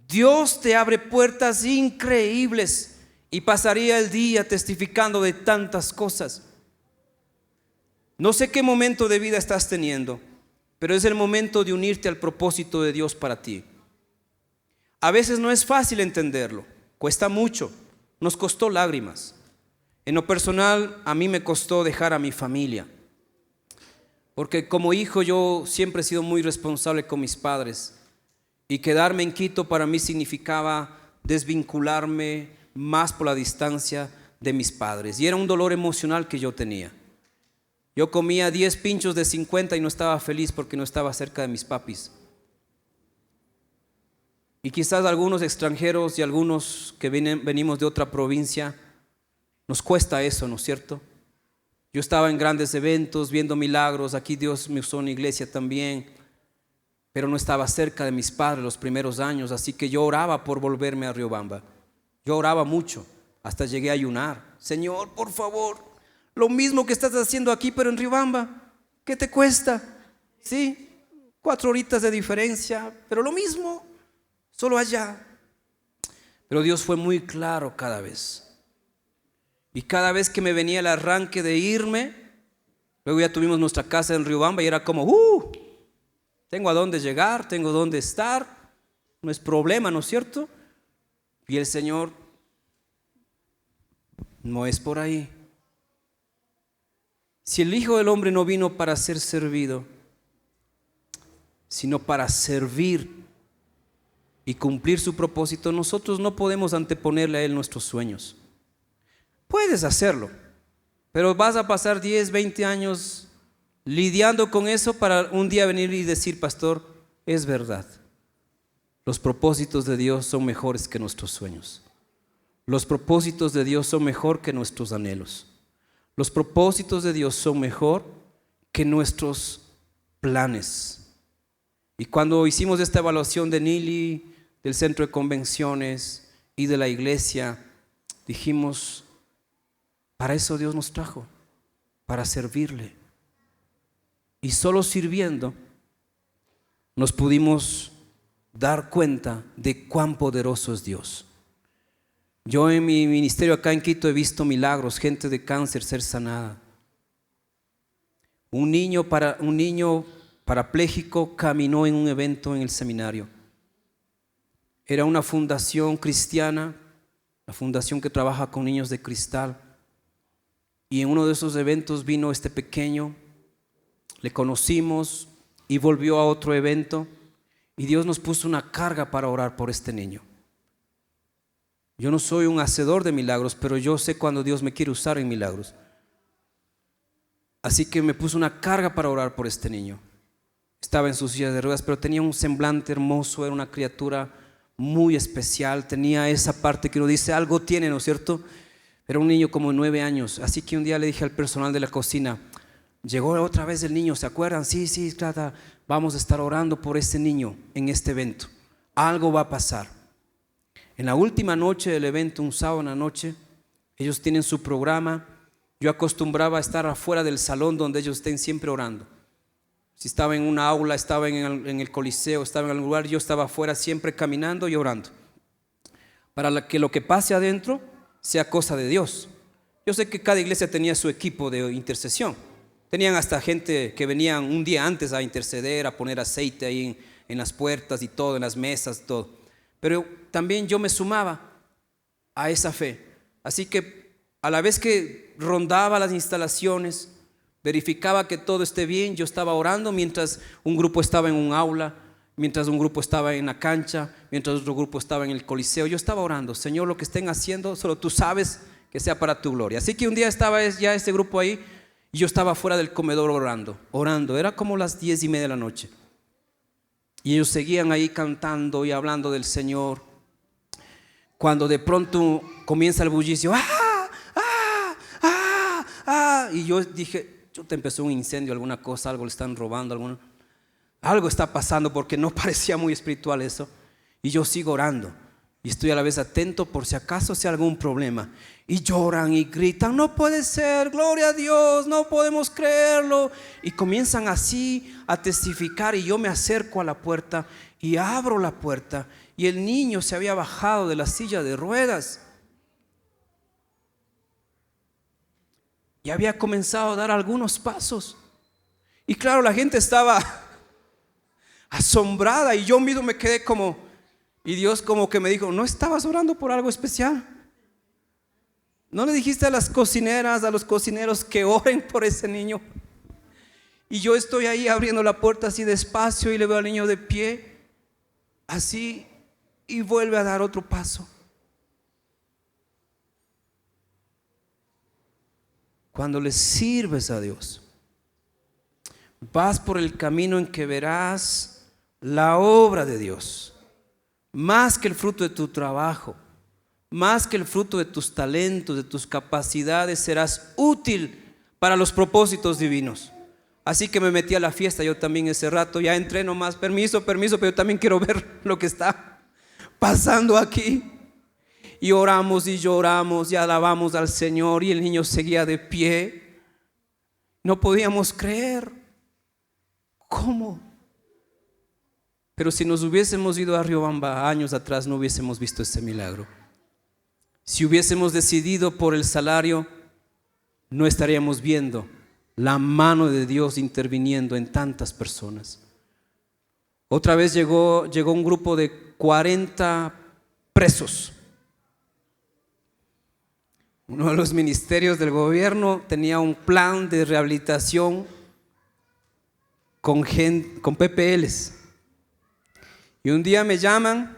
Dios te abre puertas increíbles y pasaría el día testificando de tantas cosas. No sé qué momento de vida estás teniendo, pero es el momento de unirte al propósito de Dios para ti. A veces no es fácil entenderlo, cuesta mucho, nos costó lágrimas. En lo personal, a mí me costó dejar a mi familia, porque como hijo yo siempre he sido muy responsable con mis padres y quedarme en Quito para mí significaba desvincularme más por la distancia de mis padres y era un dolor emocional que yo tenía. Yo comía 10 pinchos de 50 y no estaba feliz porque no estaba cerca de mis papis. Y quizás algunos extranjeros y algunos que venimos de otra provincia nos cuesta eso, ¿no es cierto? Yo estaba en grandes eventos viendo milagros, aquí Dios me usó en la iglesia también, pero no estaba cerca de mis padres los primeros años, así que yo oraba por volverme a Riobamba. Yo oraba mucho, hasta llegué a ayunar. Señor, por favor, lo mismo que estás haciendo aquí, pero en Riobamba, ¿qué te cuesta? Sí, 4 horitas de diferencia, pero lo mismo, solo allá. Pero Dios fue muy claro cada vez. Y cada vez que me venía el arranque de irme, luego ya tuvimos nuestra casa en Riobamba y era como, tengo a dónde llegar, tengo dónde estar, no es problema, ¿no es cierto? Y el Señor, no es por ahí. Si el Hijo del Hombre no vino para ser servido, sino para servir y cumplir su propósito, nosotros no podemos anteponerle a Él nuestros sueños. Puedes hacerlo, pero vas a pasar 10, 20 años lidiando con eso para un día venir y decir, pastor, es verdad. Los propósitos de Dios son mejores que nuestros sueños. Los propósitos de Dios son mejor que nuestros anhelos. Los propósitos de Dios son mejor que nuestros planes. Y cuando hicimos esta evaluación de Nili, del centro de convenciones y de la iglesia, dijimos, para eso Dios nos trajo, para servirle. Y solo sirviendo nos pudimos dar cuenta de cuán poderoso es Dios. Yo en mi ministerio acá en Quito he visto milagros, gente de cáncer ser sanada. Un niño parapléjico caminó en un evento en el seminario. Era una fundación cristiana, la fundación que trabaja con niños de cristal. Y en uno de esos eventos vino este pequeño, le conocimos y volvió a otro evento y Dios nos puso una carga para orar por este niño. Yo no soy un hacedor de milagros, pero yo sé cuando Dios me quiere usar en milagros. Así que me puso una carga para orar por este niño. Estaba en su silla de ruedas, pero tenía un semblante hermoso, era una criatura muy especial, tenía esa parte que uno dice, algo tiene, ¿no es cierto? Era un niño como de 9 años, así que un día le dije al personal de la cocina, llegó otra vez el niño, ¿se acuerdan? Sí, trata, vamos a estar orando por este niño en este evento. Algo va a pasar. En la última noche del evento, un sábado en la noche, ellos tienen su programa. Yo acostumbraba a estar afuera del salón donde ellos estén siempre orando. Si estaba en una aula, estaba en el coliseo, estaba en algún lugar, yo estaba afuera siempre caminando y orando. Para que lo que pase adentro sea cosa de Dios. Yo sé que cada iglesia tenía su equipo de intercesión. Tenían hasta gente que venían un día antes a interceder, a poner aceite ahí en las puertas y todo, en las mesas, todo. Pero también yo me sumaba a esa fe. Así que a la vez que rondaba las instalaciones, verificaba que todo esté bien, yo estaba orando mientras un grupo estaba en un aula, mientras un grupo estaba en la cancha, mientras otro grupo estaba en el coliseo. Yo estaba orando, Señor, lo que estén haciendo, solo tú sabes que sea para tu gloria. Así que un día estaba ya este grupo ahí y yo estaba fuera del comedor orando. Era como las 10:30 de la noche. Y ellos seguían ahí cantando y hablando del Señor. Cuando de pronto comienza el bullicio, y yo dije, te empezó un incendio, alguna cosa, algo le están robando, algo está pasando porque no parecía muy espiritual eso. Y yo sigo orando y estoy a la vez atento por si acaso sea algún problema. Y lloran y gritan, no puede ser, gloria a Dios, no podemos creerlo. Y comienzan así a testificar y yo me acerco a la puerta y abro la puerta y el niño se había bajado de la silla de ruedas y había comenzado a dar algunos pasos. Y claro, la gente estaba asombrada y yo mismo me quedé como, y Dios como que me dijo, ¿no estabas orando por algo especial? ¿No le dijiste a las cocineras, a los cocineros que oren por ese niño? Y yo estoy ahí abriendo la puerta así despacio y le veo al niño de pie, así, y vuelve a dar otro paso. Cuando le sirves a Dios, vas por el camino en que verás la obra de Dios, más que el fruto de tu trabajo, más que el fruto de tus talentos, de tus capacidades, serás útil para los propósitos divinos. Así que me metí a la fiesta yo también ese rato. Ya entré nomás, permiso, pero yo también quiero ver lo que está pasando aquí. Y oramos y lloramos y alabamos al Señor, y el niño seguía de pie. No podíamos creer. ¿Cómo? Pero si nos hubiésemos ido a Riobamba años atrás, no hubiésemos visto ese milagro. Si hubiésemos decidido por el salario, no estaríamos viendo la mano de Dios interviniendo en tantas personas. Otra vez llegó un grupo de 40 presos. Uno de los ministerios del gobierno tenía un plan de rehabilitación con PPLs. Y un día me llaman,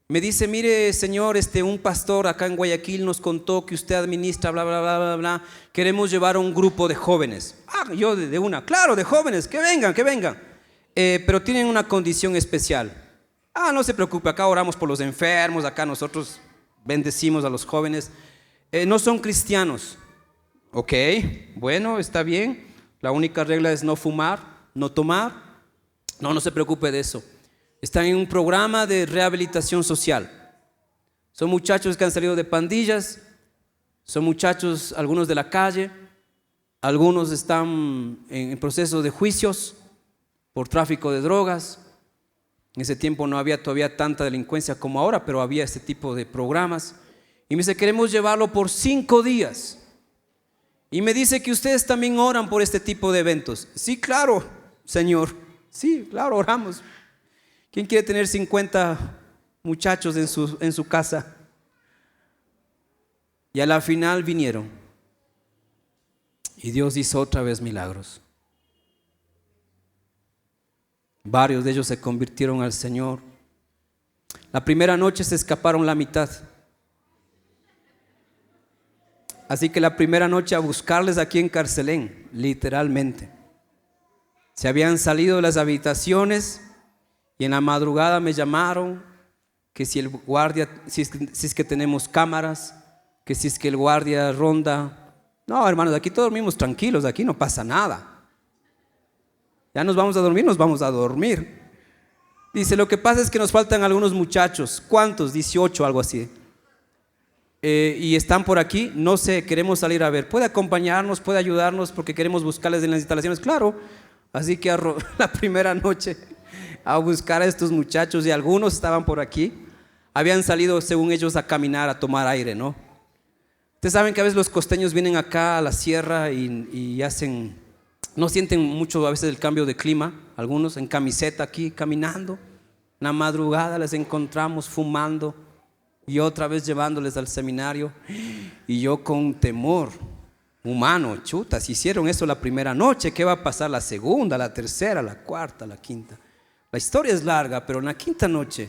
me dice: mire señor, un pastor acá en Guayaquil nos contó que usted administra bla bla bla bla bla, queremos llevar a un grupo de jóvenes. Yo de una, claro, de jóvenes, que vengan, pero tienen una condición especial. No se preocupe, acá oramos por los enfermos, acá nosotros bendecimos a los jóvenes. No son cristianos. Ok, bueno, está bien. La única regla es no fumar, no tomar. No se preocupe de eso. Están en un programa de rehabilitación social. Son muchachos que han salido de pandillas, son muchachos, algunos de la calle, algunos están en proceso de juicios por tráfico de drogas. En ese tiempo no había todavía tanta delincuencia como ahora, pero había este tipo de programas. Y me dice: queremos llevarlo por 5 días. Y me dice que ustedes también oran por este tipo de eventos. Sí, claro, Señor. Sí, claro, oramos. ¿Quién quiere tener 50 muchachos en su casa? Y a la final vinieron. Y Dios hizo otra vez milagros. Varios de ellos se convirtieron al Señor. La primera noche se escaparon la mitad. Así que la primera noche a buscarles aquí en Carcelén, literalmente. Se habían salido de las habitaciones y en la madrugada me llamaron que si el guardia, si es que tenemos cámaras, que si es que el guardia ronda. No, hermanos, aquí todos dormimos tranquilos, aquí no pasa nada. Ya nos vamos a dormir. Dice: lo que pasa es que nos faltan algunos muchachos. ¿Cuántos? 18, algo así. Y están por aquí, no sé, queremos salir a ver. ¿Puede acompañarnos, puede ayudarnos porque queremos buscarles en las instalaciones? Claro. Así que la primera noche a buscar a estos muchachos, y algunos estaban por aquí. Habían salido, según ellos, a caminar, a tomar aire, ¿no? Ustedes saben que a veces los costeños vienen acá a la sierra y no sienten mucho a veces el cambio de clima. Algunos en camiseta aquí caminando. En la madrugada les encontramos fumando y otra vez llevándoles al seminario. Y yo con temor humano, chuta, si hicieron eso la primera noche, ¿qué va a pasar la segunda, la tercera, la cuarta, la quinta? La historia es larga, pero en la quinta noche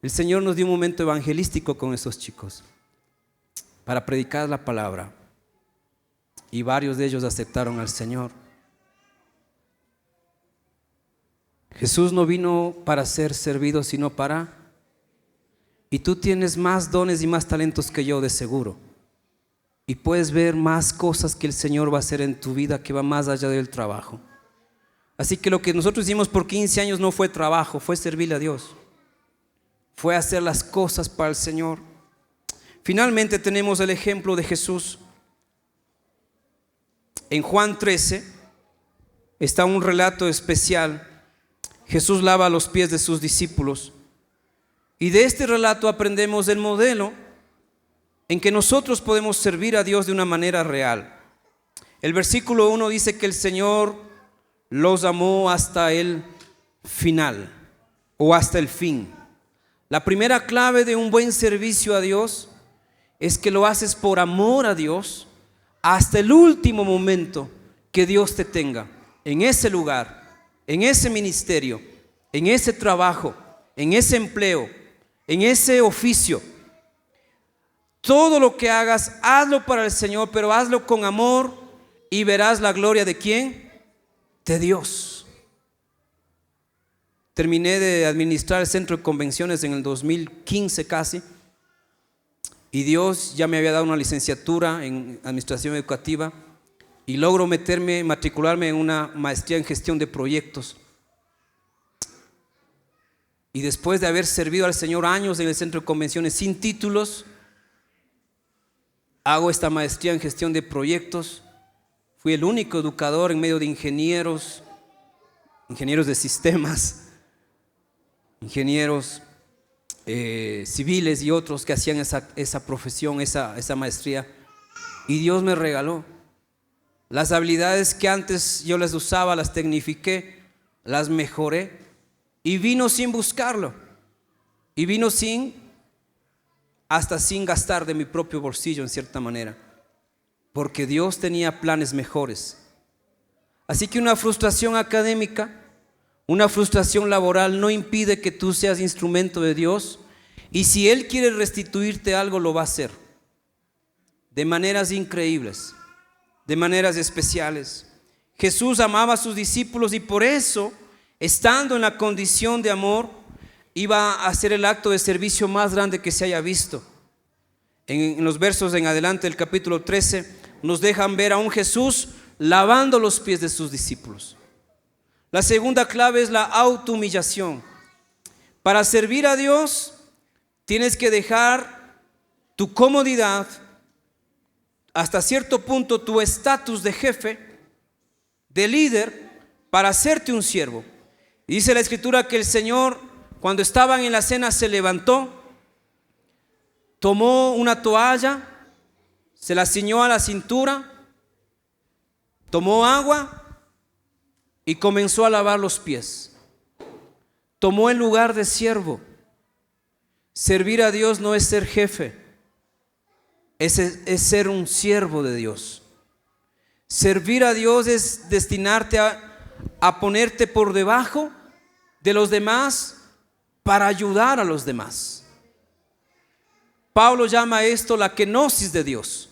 el Señor nos dio un momento evangelístico con esos chicos para predicar la palabra, y varios de ellos aceptaron al Señor. Jesús no vino para ser servido, sino para... Y tú tienes más dones y más talentos que yo, de seguro. Y puedes ver más cosas que el Señor va a hacer en tu vida, que va más allá del trabajo. Así que lo que nosotros hicimos por 15 años no fue trabajo, fue servirle a Dios. Fue hacer las cosas para el Señor. Finalmente tenemos el ejemplo de Jesús. En Juan 13 está un relato especial. Jesús lava los pies de sus discípulos. Y de este relato aprendemos el modelo en que nosotros podemos servir a Dios de una manera real. El versículo 1 dice que el Señor los amó hasta el final o hasta el fin. La primera clave de un buen servicio a Dios es que lo haces por amor a Dios hasta el último momento que Dios te tenga en ese lugar, en ese ministerio, en ese trabajo, en ese empleo, en ese oficio. Todo lo que hagas, hazlo para el Señor, pero hazlo con amor, y verás la gloria de ¿quién? De Dios. Terminé de administrar el centro de convenciones en el 2015 casi, y Dios ya me había dado una licenciatura en administración educativa, y logro matricularme en una maestría en gestión de proyectos. Y después de haber servido al Señor años en el centro de convenciones sin títulos, hago esta maestría en gestión de proyectos. Fui el único educador en medio de ingenieros de sistemas, ingenieros civiles y otros que hacían esa profesión, esa maestría. Y Dios me regaló las habilidades que antes yo las usaba, las tecnifiqué, las mejoré, y vino sin buscarlo, y vino hasta sin gastar de mi propio bolsillo en cierta manera, porque Dios tenía planes mejores. Así que una frustración académica, una frustración laboral no impide que tú seas instrumento de Dios, y si Él quiere restituirte algo, lo va a hacer de maneras increíbles, de maneras especiales. Jesús amaba a sus discípulos y por eso, estando en la condición de amor, iba a hacer el acto de servicio más grande que se haya visto. En los versos en adelante del capítulo 13 nos dejan ver a un Jesús lavando los pies de sus discípulos. La segunda clave es la autohumillación. Para servir a Dios tienes que dejar tu comodidad, hasta cierto punto tu estatus de jefe, de líder, para hacerte un siervo. Y dice la Escritura que el Señor, cuando estaban en la cena, se levantó, tomó una toalla, se la ciñó a la cintura, tomó agua y comenzó a lavar los pies. Tomó el lugar de siervo. Servir a Dios no es ser jefe, es ser un siervo de Dios. Servir a Dios es destinarte a ponerte por debajo de los demás para ayudar a los demás. Pablo llama esto la kenosis de Dios.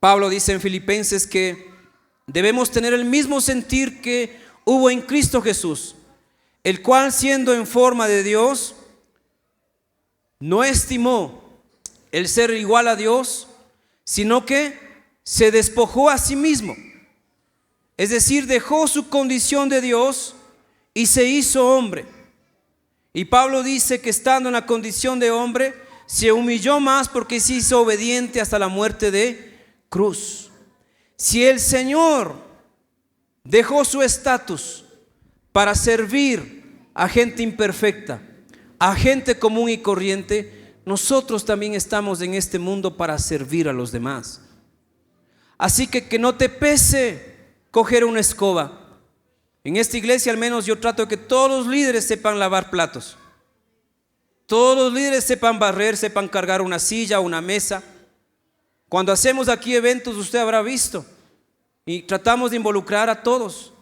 Pablo dice en Filipenses que debemos tener el mismo sentir que hubo en Cristo Jesús, el cual, siendo en forma de Dios, no estimó el ser igual a Dios, sino que se despojó a sí mismo. Es decir, dejó su condición de Dios y se hizo hombre. Y Pablo dice que estando en la condición de hombre, se humilló más porque se hizo obediente hasta la muerte de cruz. Si el Señor dejó su estatus para servir a gente imperfecta, a gente común y corriente, nosotros también estamos en este mundo para servir a los demás. Así que no te pese coger una escoba. En esta iglesia al menos yo trato de que todos los líderes sepan lavar platos, todos los líderes sepan barrer, sepan cargar una silla, una mesa. Cuando hacemos aquí eventos, usted habrá visto, y tratamos de involucrar a todos.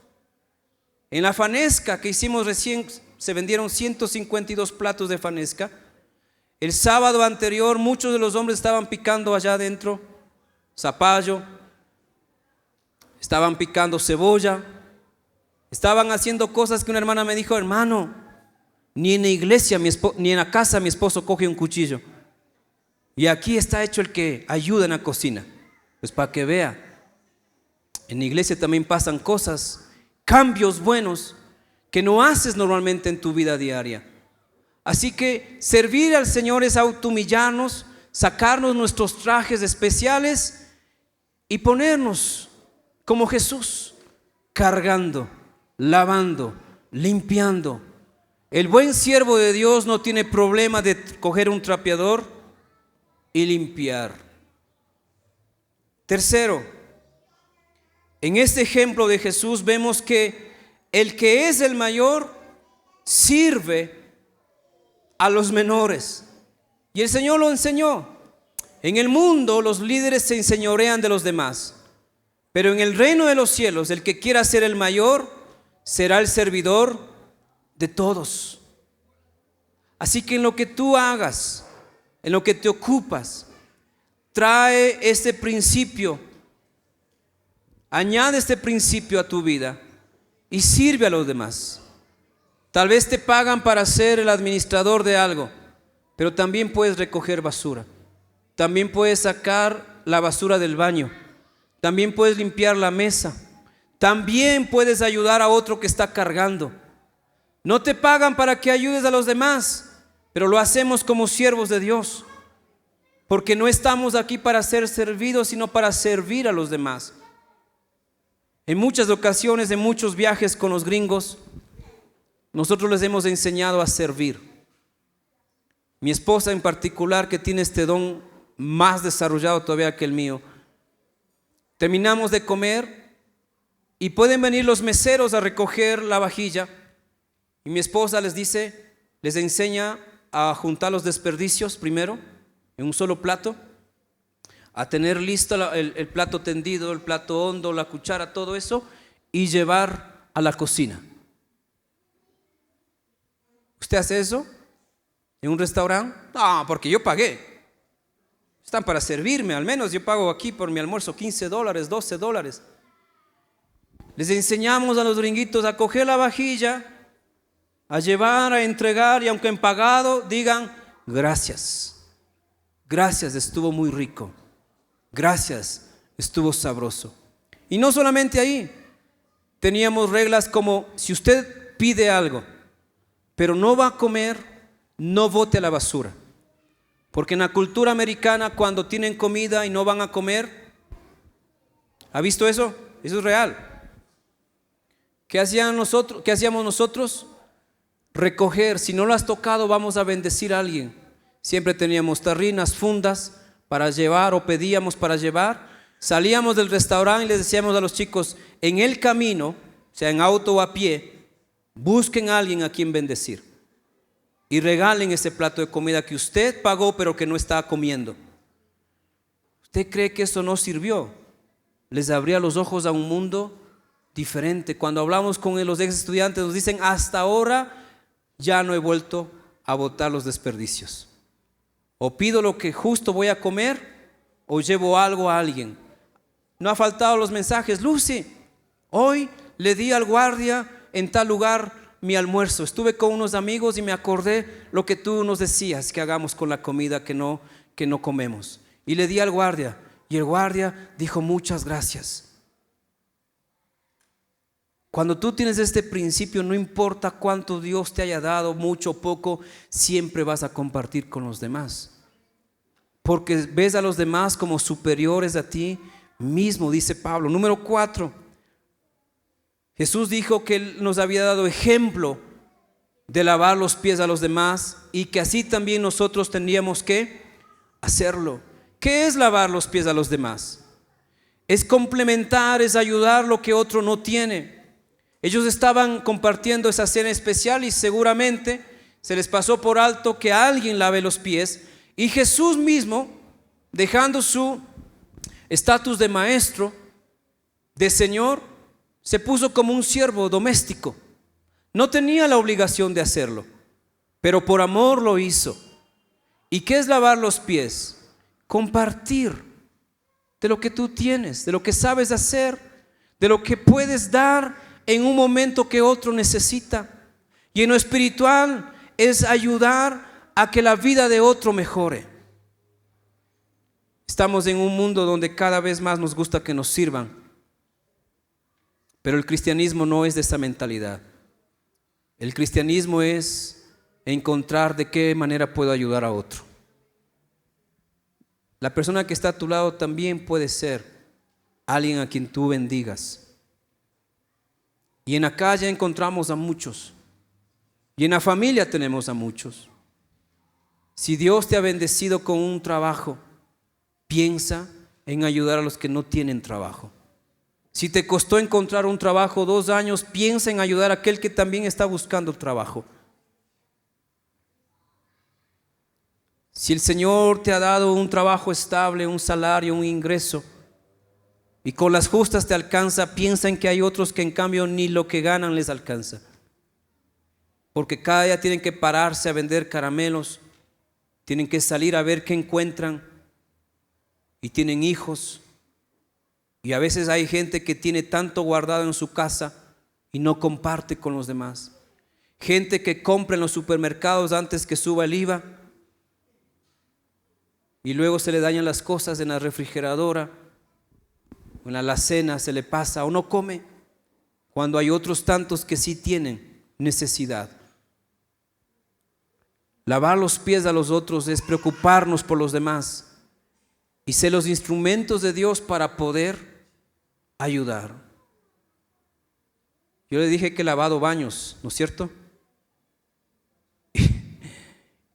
En la fanesca que hicimos recién se vendieron 152 platos de fanesca. El sábado anterior muchos de los hombres estaban picando allá adentro zapallo, estaban picando cebolla, estaban haciendo cosas que una hermana me dijo: hermano, ni en la iglesia ni en la casa mi esposo coge un cuchillo, y aquí está hecho el que ayuda en la cocina. Pues para que vea, en la iglesia también pasan cosas, cambios buenos que no haces normalmente en tu vida diaria. Así que servir al Señor es autohumillarnos, sacarnos nuestros trajes especiales y ponernos como Jesús, cargando, lavando, limpiando. El buen siervo de Dios no tiene problema de coger un trapeador y limpiar. Tercero, en este ejemplo de Jesús vemos que el que es el mayor sirve a los menores. Y el Señor lo enseñó. En el mundo los líderes se enseñorean de los demás, pero en el reino de los cielos el que quiera ser el mayor será el servidor de todos. Así que en lo que tú hagas, en lo que te ocupas, trae este principio, añade este principio a tu vida y sirve a los demás. Tal vez te pagan para ser el administrador de algo, pero también puedes recoger basura, también puedes sacar la basura del baño, también puedes limpiar la mesa, también puedes ayudar a otro que está cargando. No te pagan para que ayudes a los demás, pero lo hacemos como siervos de Dios, porque no estamos aquí para ser servidos, sino para servir a los demás. En muchas ocasiones, en muchos viajes con los gringos, nosotros les hemos enseñado a servir. Mi esposa en particular, que tiene este don más desarrollado todavía que el mío, terminamos de comer y pueden venir los meseros a recoger la vajilla, y mi esposa les enseña a juntar los desperdicios primero en un solo plato, a tener listo el plato tendido, el plato hondo, la cuchara, todo eso, y llevar a la cocina. ¿Usted hace eso en un restaurante? No, porque yo pagué. Están para servirme, al menos yo pago aquí por mi almuerzo $15, $12. Les enseñamos a los gringuitos a coger la vajilla, a llevar, a entregar, y aunque en pagado digan gracias. Gracias, estuvo muy rico. Gracias, estuvo sabroso. Y no solamente ahí, teníamos reglas como: si usted pide algo, pero no va a comer, no bote a la basura. Porque en la cultura americana, cuando tienen comida y no van a comer, ¿ha visto eso? Eso es real. ¿Qué hacíamos nosotros? Recoger. Si no lo has tocado, vamos a bendecir a alguien. Siempre teníamos tarrinas, fundas para llevar, o pedíamos para llevar. Salíamos del restaurante y les decíamos a los chicos: en el camino, sea en auto o a pie, busquen a alguien a quien bendecir y regalen ese plato de comida que usted pagó pero que no está comiendo. ¿Usted cree que eso no sirvió? Les abría los ojos a un mundo diferente. Cuando hablamos con los ex estudiantes, nos dicen: hasta ahora ya no he vuelto a botar los desperdicios. O pido lo que justo voy a comer, o llevo algo a alguien. No ha faltado los mensajes: Lucy, hoy le di al guardia en tal lugar mi almuerzo. Estuve con unos amigos y me acordé lo que tú nos decías que hagamos con la comida que no comemos. Y le di al guardia, y el guardia dijo: muchas gracias. Cuando tú tienes este principio, no importa cuánto Dios te haya dado, mucho o poco, siempre vas a compartir con los demás. Porque ves a los demás como superiores a ti mismo, dice Pablo. Número 4. Jesús dijo que Él nos había dado ejemplo de lavar los pies a los demás, y que así también nosotros tendríamos que hacerlo. ¿Qué es lavar los pies a los demás? Es complementar, es ayudar lo que otro no tiene. Ellos estaban compartiendo esa cena especial y seguramente se les pasó por alto que alguien lave los pies, y Jesús mismo, dejando su estatus de maestro, de Señor, se puso como un siervo doméstico. No tenía la obligación de hacerlo, pero por amor lo hizo. ¿Y qué es lavar los pies? Compartir de lo que tú tienes, de lo que sabes hacer, de lo que puedes dar en un momento que otro necesita. Y en lo espiritual es ayudar a que la vida de otro mejore. Estamos en un mundo donde cada vez más nos gusta que nos sirvan, pero el cristianismo no es de esa mentalidad. El cristianismo es encontrar de qué manera puedo ayudar a otro. La persona que está a tu lado también puede ser alguien a quien tú bendigas. Y en la calle encontramos a muchos, y en la familia tenemos a muchos. Si Dios te ha bendecido con un trabajo, piensa en ayudar a los que no tienen trabajo. Si te costó encontrar un trabajo 2 años, piensa en ayudar a aquel que también está buscando trabajo. Si el Señor te ha dado un trabajo estable, un salario, un ingreso, y con las justas te alcanza, piensa en que hay otros que en cambio ni lo que ganan les alcanza, porque cada día tienen que pararse a vender caramelos, tienen que salir a ver qué encuentran, y tienen hijos. Y a veces hay gente que tiene tanto guardado en su casa y no comparte con los demás. Gente que compra en los supermercados antes que suba el IVA, y luego se le dañan las cosas en la refrigeradora, en la alacena se le pasa o no come, cuando hay otros tantos que sí tienen necesidad. Lavar los pies a los otros es preocuparnos por los demás y ser los instrumentos de Dios para poder ayudar. Yo le dije que he lavado baños, ¿no es cierto?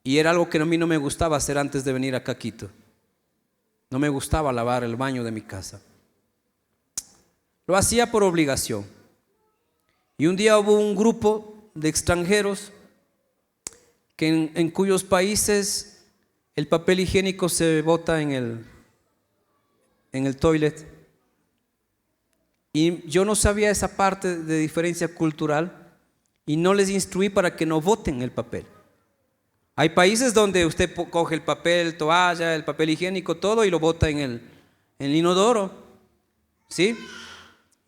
Y era algo que a mí no me gustaba hacer antes de venir acá a Quito. No me gustaba lavar el baño de mi casa. Lo hacía por obligación. Y un día hubo un grupo de extranjeros que en cuyos países el papel higiénico se bota en el toilet. Y yo no sabía esa parte de diferencia cultural y no les instruí para que no boten el papel. Hay países donde usted coge el papel toalla, el papel higiénico, todo y lo bota en el inodoro, ¿sí?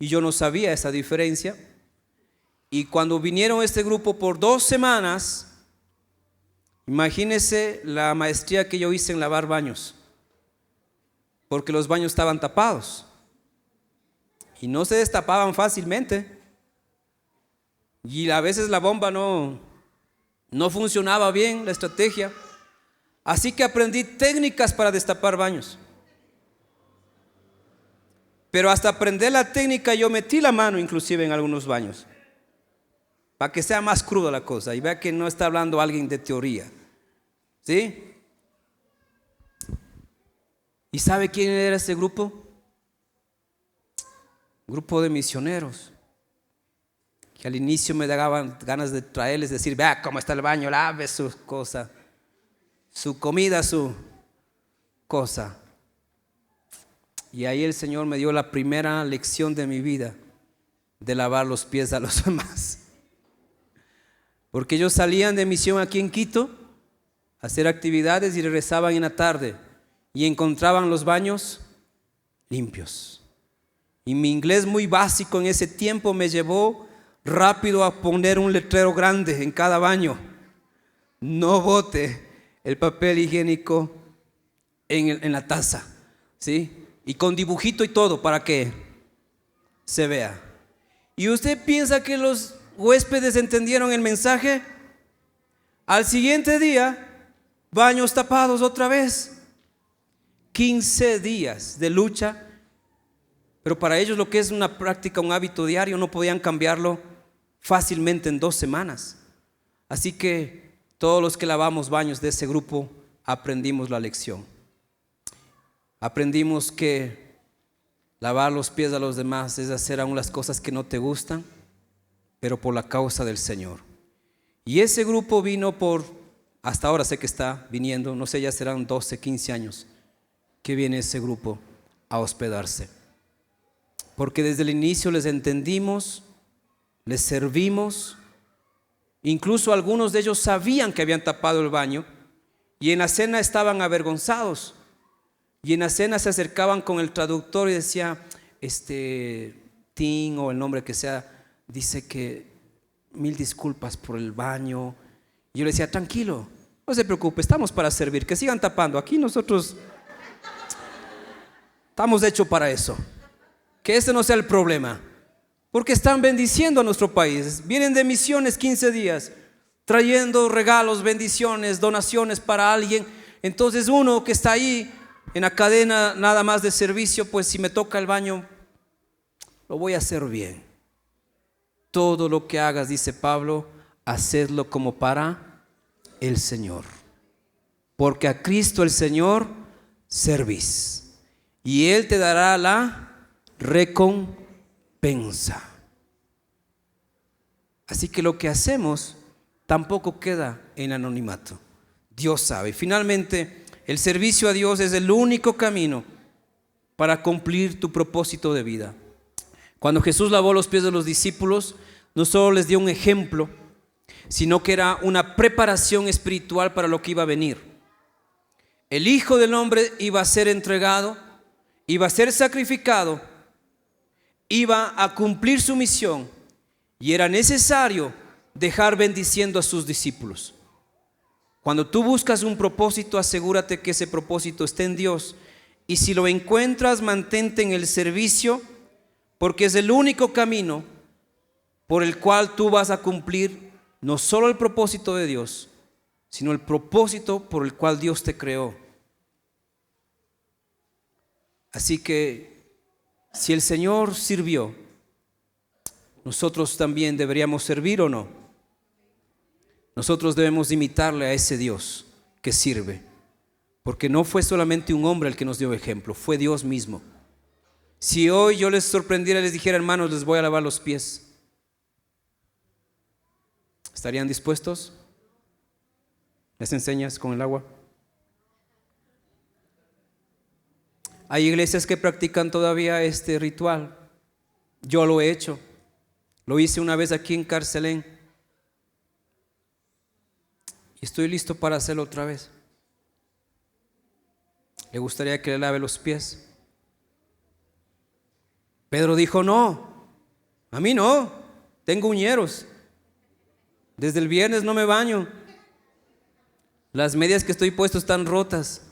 Y yo no sabía esa diferencia. Y cuando vinieron este grupo por 2 semanas, imagínense la maestría que yo hice en lavar baños, porque los baños estaban tapados y no se destapaban fácilmente. Y a veces la bomba no funcionaba bien, la estrategia. Así que aprendí técnicas para destapar baños. Pero hasta aprender la técnica yo metí la mano inclusive en algunos baños, para que sea más cruda la cosa y vea que no está hablando alguien de teoría, ¿sí? ¿Y sabe quién era ese grupo? Grupo de misioneros que al inicio me daban ganas de traerles, decir, vea cómo está el baño, lave su cosa, su comida, su cosa. Y ahí el Señor me dio la primera lección de mi vida, de lavar los pies a los demás. Porque ellos salían de misión aquí en Quito a hacer actividades y regresaban en la tarde y encontraban los baños limpios. Y mi inglés muy básico en ese tiempo me llevó rápido a poner un letrero grande en cada baño: no bote el papel higiénico en la taza, ¿sí? Y con dibujito y todo para que se vea. ¿Y usted piensa que los huéspedes entendieron el mensaje? Al siguiente día, baños tapados otra vez. 15 días de lucha. Pero para ellos lo que es una práctica, un hábito diario, no podían cambiarlo fácilmente en 2 semanas. Así que todos los que lavamos baños de ese grupo aprendimos la lección. Aprendimos que lavar los pies a los demás es hacer aún las cosas que no te gustan, pero por la causa del Señor. Y ese grupo vino hasta ahora sé que está viniendo, no sé, ya serán 12, 15 años que viene ese grupo a hospedarse. Porque desde el inicio les entendimos, les servimos, incluso algunos de ellos sabían que habían tapado el baño y en la cena estaban avergonzados. Y en la cena se acercaban con el traductor y decía, Tim o el nombre que sea, dice que 1000 disculpas por el baño. Y yo le decía, tranquilo, no se preocupe, estamos para servir, que sigan tapando. Aquí nosotros estamos hechos para eso. Que ese no sea el problema, porque están bendiciendo a nuestro país. Vienen de misiones 15 días, trayendo regalos, bendiciones, donaciones para alguien. Entonces uno que está ahí en la cadena nada más de servicio, pues si me toca el baño, lo voy a hacer bien. Todo lo que hagas, dice Pablo, hacedlo como para el Señor. Porque a Cristo el Señor servís, y Él te dará la recompensa. Así que lo que hacemos tampoco queda en anonimato. Dios sabe. Finalmente, el servicio a Dios es el único camino para cumplir tu propósito de vida. Cuando Jesús lavó los pies de los discípulos, no solo les dio un ejemplo, sino que era una preparación espiritual para lo que iba a venir. El Hijo del Hombre iba a ser entregado, iba a ser sacrificado, iba a cumplir su misión y era necesario dejar bendiciendo a sus discípulos. Cuando tú buscas un propósito, asegúrate que ese propósito esté en Dios y si lo encuentras, mantente en el servicio, porque es el único camino por el cual tú vas a cumplir no solo el propósito de Dios, sino el propósito por el cual Dios te creó. Así que si el Señor sirvió, nosotros también deberíamos servir, ¿o no? Nosotros debemos imitarle a ese Dios que sirve, porque no fue solamente un hombre el que nos dio ejemplo, fue Dios mismo. Si hoy yo les sorprendiera y les dijera, hermanos, les voy a lavar los pies, ¿estarían dispuestos? ¿Les enseñas con el agua? Hay iglesias que practican todavía este ritual. Yo lo he hecho. Lo hice una vez aquí en Carcelén. Y estoy listo para hacerlo otra vez. ¿Le gustaría que le lave los pies? Pedro dijo, no, a mí no, tengo uñeros. Desde el viernes no me baño. Las medias que estoy puesto están rotas.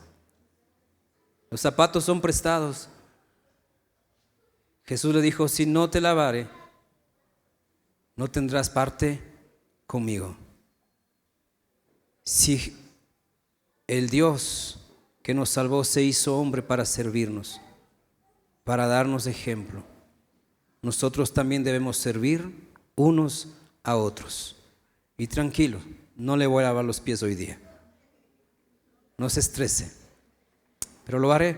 Los zapatos son prestados. Jesús le dijo, si no te lavare, no tendrás parte conmigo. Si el Dios que nos salvó se hizo hombre para servirnos, para darnos ejemplo, nosotros también debemos servir unos a otros. Y tranquilo, no le voy a lavar los pies hoy día. No se estrese, pero lo haré.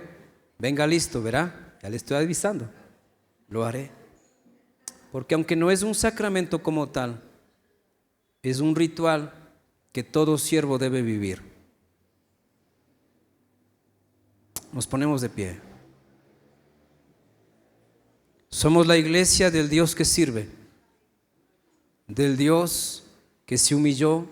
Venga listo, verá, ya le estoy avisando. Lo haré. Porque aunque no es un sacramento como tal, es un ritual que todo siervo debe vivir. Nos ponemos de pie. Somos la iglesia del Dios que sirve, del Dios que se humilló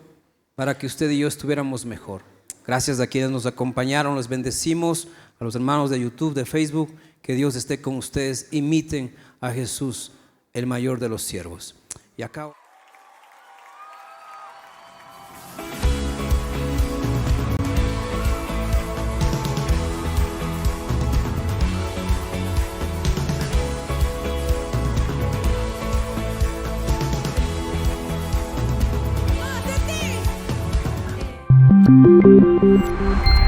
para que usted y yo estuviéramos mejor. Gracias a quienes nos acompañaron, les bendecimos, a los hermanos de YouTube, de Facebook, que Dios esté con ustedes, imiten a Jesús, el mayor de los siervos. Y acá Thank you.